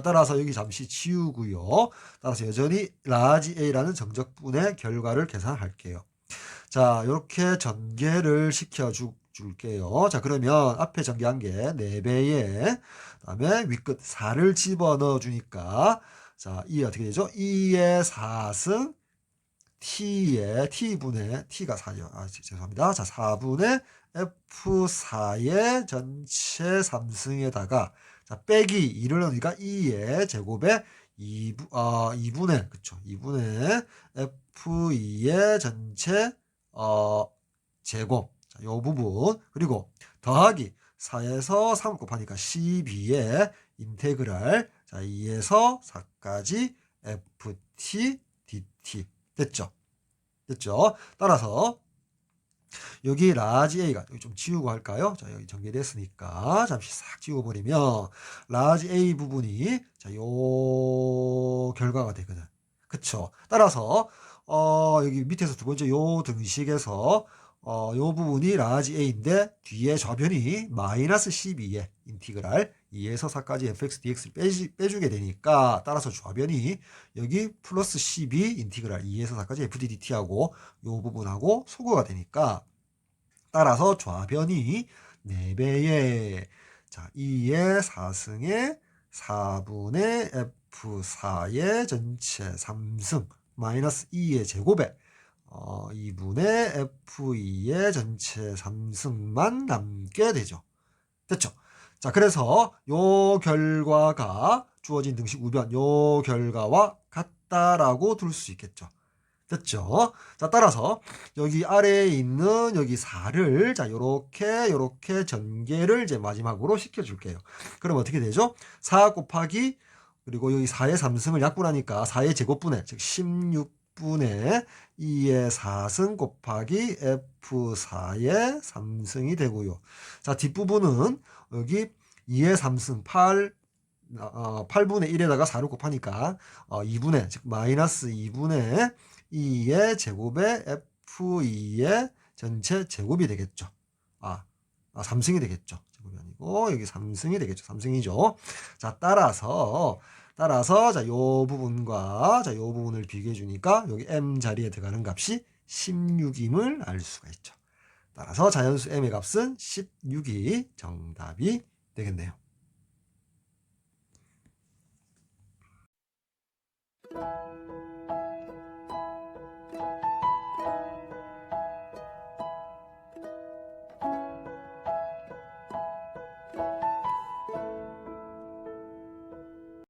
따라서 여기 잠시 지우고요. 따라서 여전히 라지 A라는 정적분의 결과를 계산할게요. 자, 이렇게 전개를 시켜줄게요. 자, 그러면 앞에 전개한 게 4배에 그다음에 윗끝 4를 집어넣어 주니까 자, 이 어떻게 되죠? 2의 4승 t의 t분의 t가 4죠. 죄송합니다. 자, 4분의 f4의 전체 3승에다가 자, 빼기 2를 넣으니까 2의 제곱에 2분의 그쵸? 2분의 f2의 전체 제곱. 자, 요 부분. 그리고 더하기 4에서 3 곱하니까 12의 인테그랄 자, 2에서 4까지 ft dt 됐죠? 됐죠? 따라서 여기 라지 A가 여기 좀 지우고 할까요? 자, 여기 전개됐으니까 잠시 싹 지워버리면 라지 A 부분이 자, 요 결과가 되거든. 그쵸? 따라서 여기 밑에서 두 번째 요 등식에서 요 부분이 라지 a인데 뒤에 좌변이 마이너스 12에 인티그랄 2에서 4까지 fx dx를 빼주게 되니까 따라서 좌변이 여기 플러스 12 인티그랄 2에서 4까지 f ddt하고 요 부분하고 소거가 되니까 따라서 좌변이 4배의 자 2의 4승의 4분의 f4의 전체 3승 마이너스 2의 제곱에 2분의 f2의 전체 3승만 남게 되죠. 됐죠? 자, 그래서 요 결과가 주어진 등식 우변 요 결과와 같다라고 둘 수 있겠죠. 됐죠? 자, 따라서 여기 아래에 있는 여기 4를 자, 요렇게 전개를 이제 마지막으로 시켜 줄게요. 그럼 어떻게 되죠? 4 곱하기 그리고 여기 4의 3승을 약분하니까 4의 제곱분의 즉 16분의 2의 4승 곱하기 F4의 3승이 되고요. 자, 뒷부분은 여기 2의 3승 8분의 1에다가 4를 곱하니까 2분의 즉 마이너스 2분의 2의 제곱에 F2의 전체 제곱이 되겠죠. 3승이 되겠죠. 제곱이 아니고 여기 3승이 되겠죠. 3승이죠. 자, 따라서 자, 요 부분과 자, 요 부분을 비교해 주니까 여기 m 자리에 들어가는 값이 16임을 알 수가 있죠. 따라서 자연수 m의 값은 16이 정답이 되겠네요.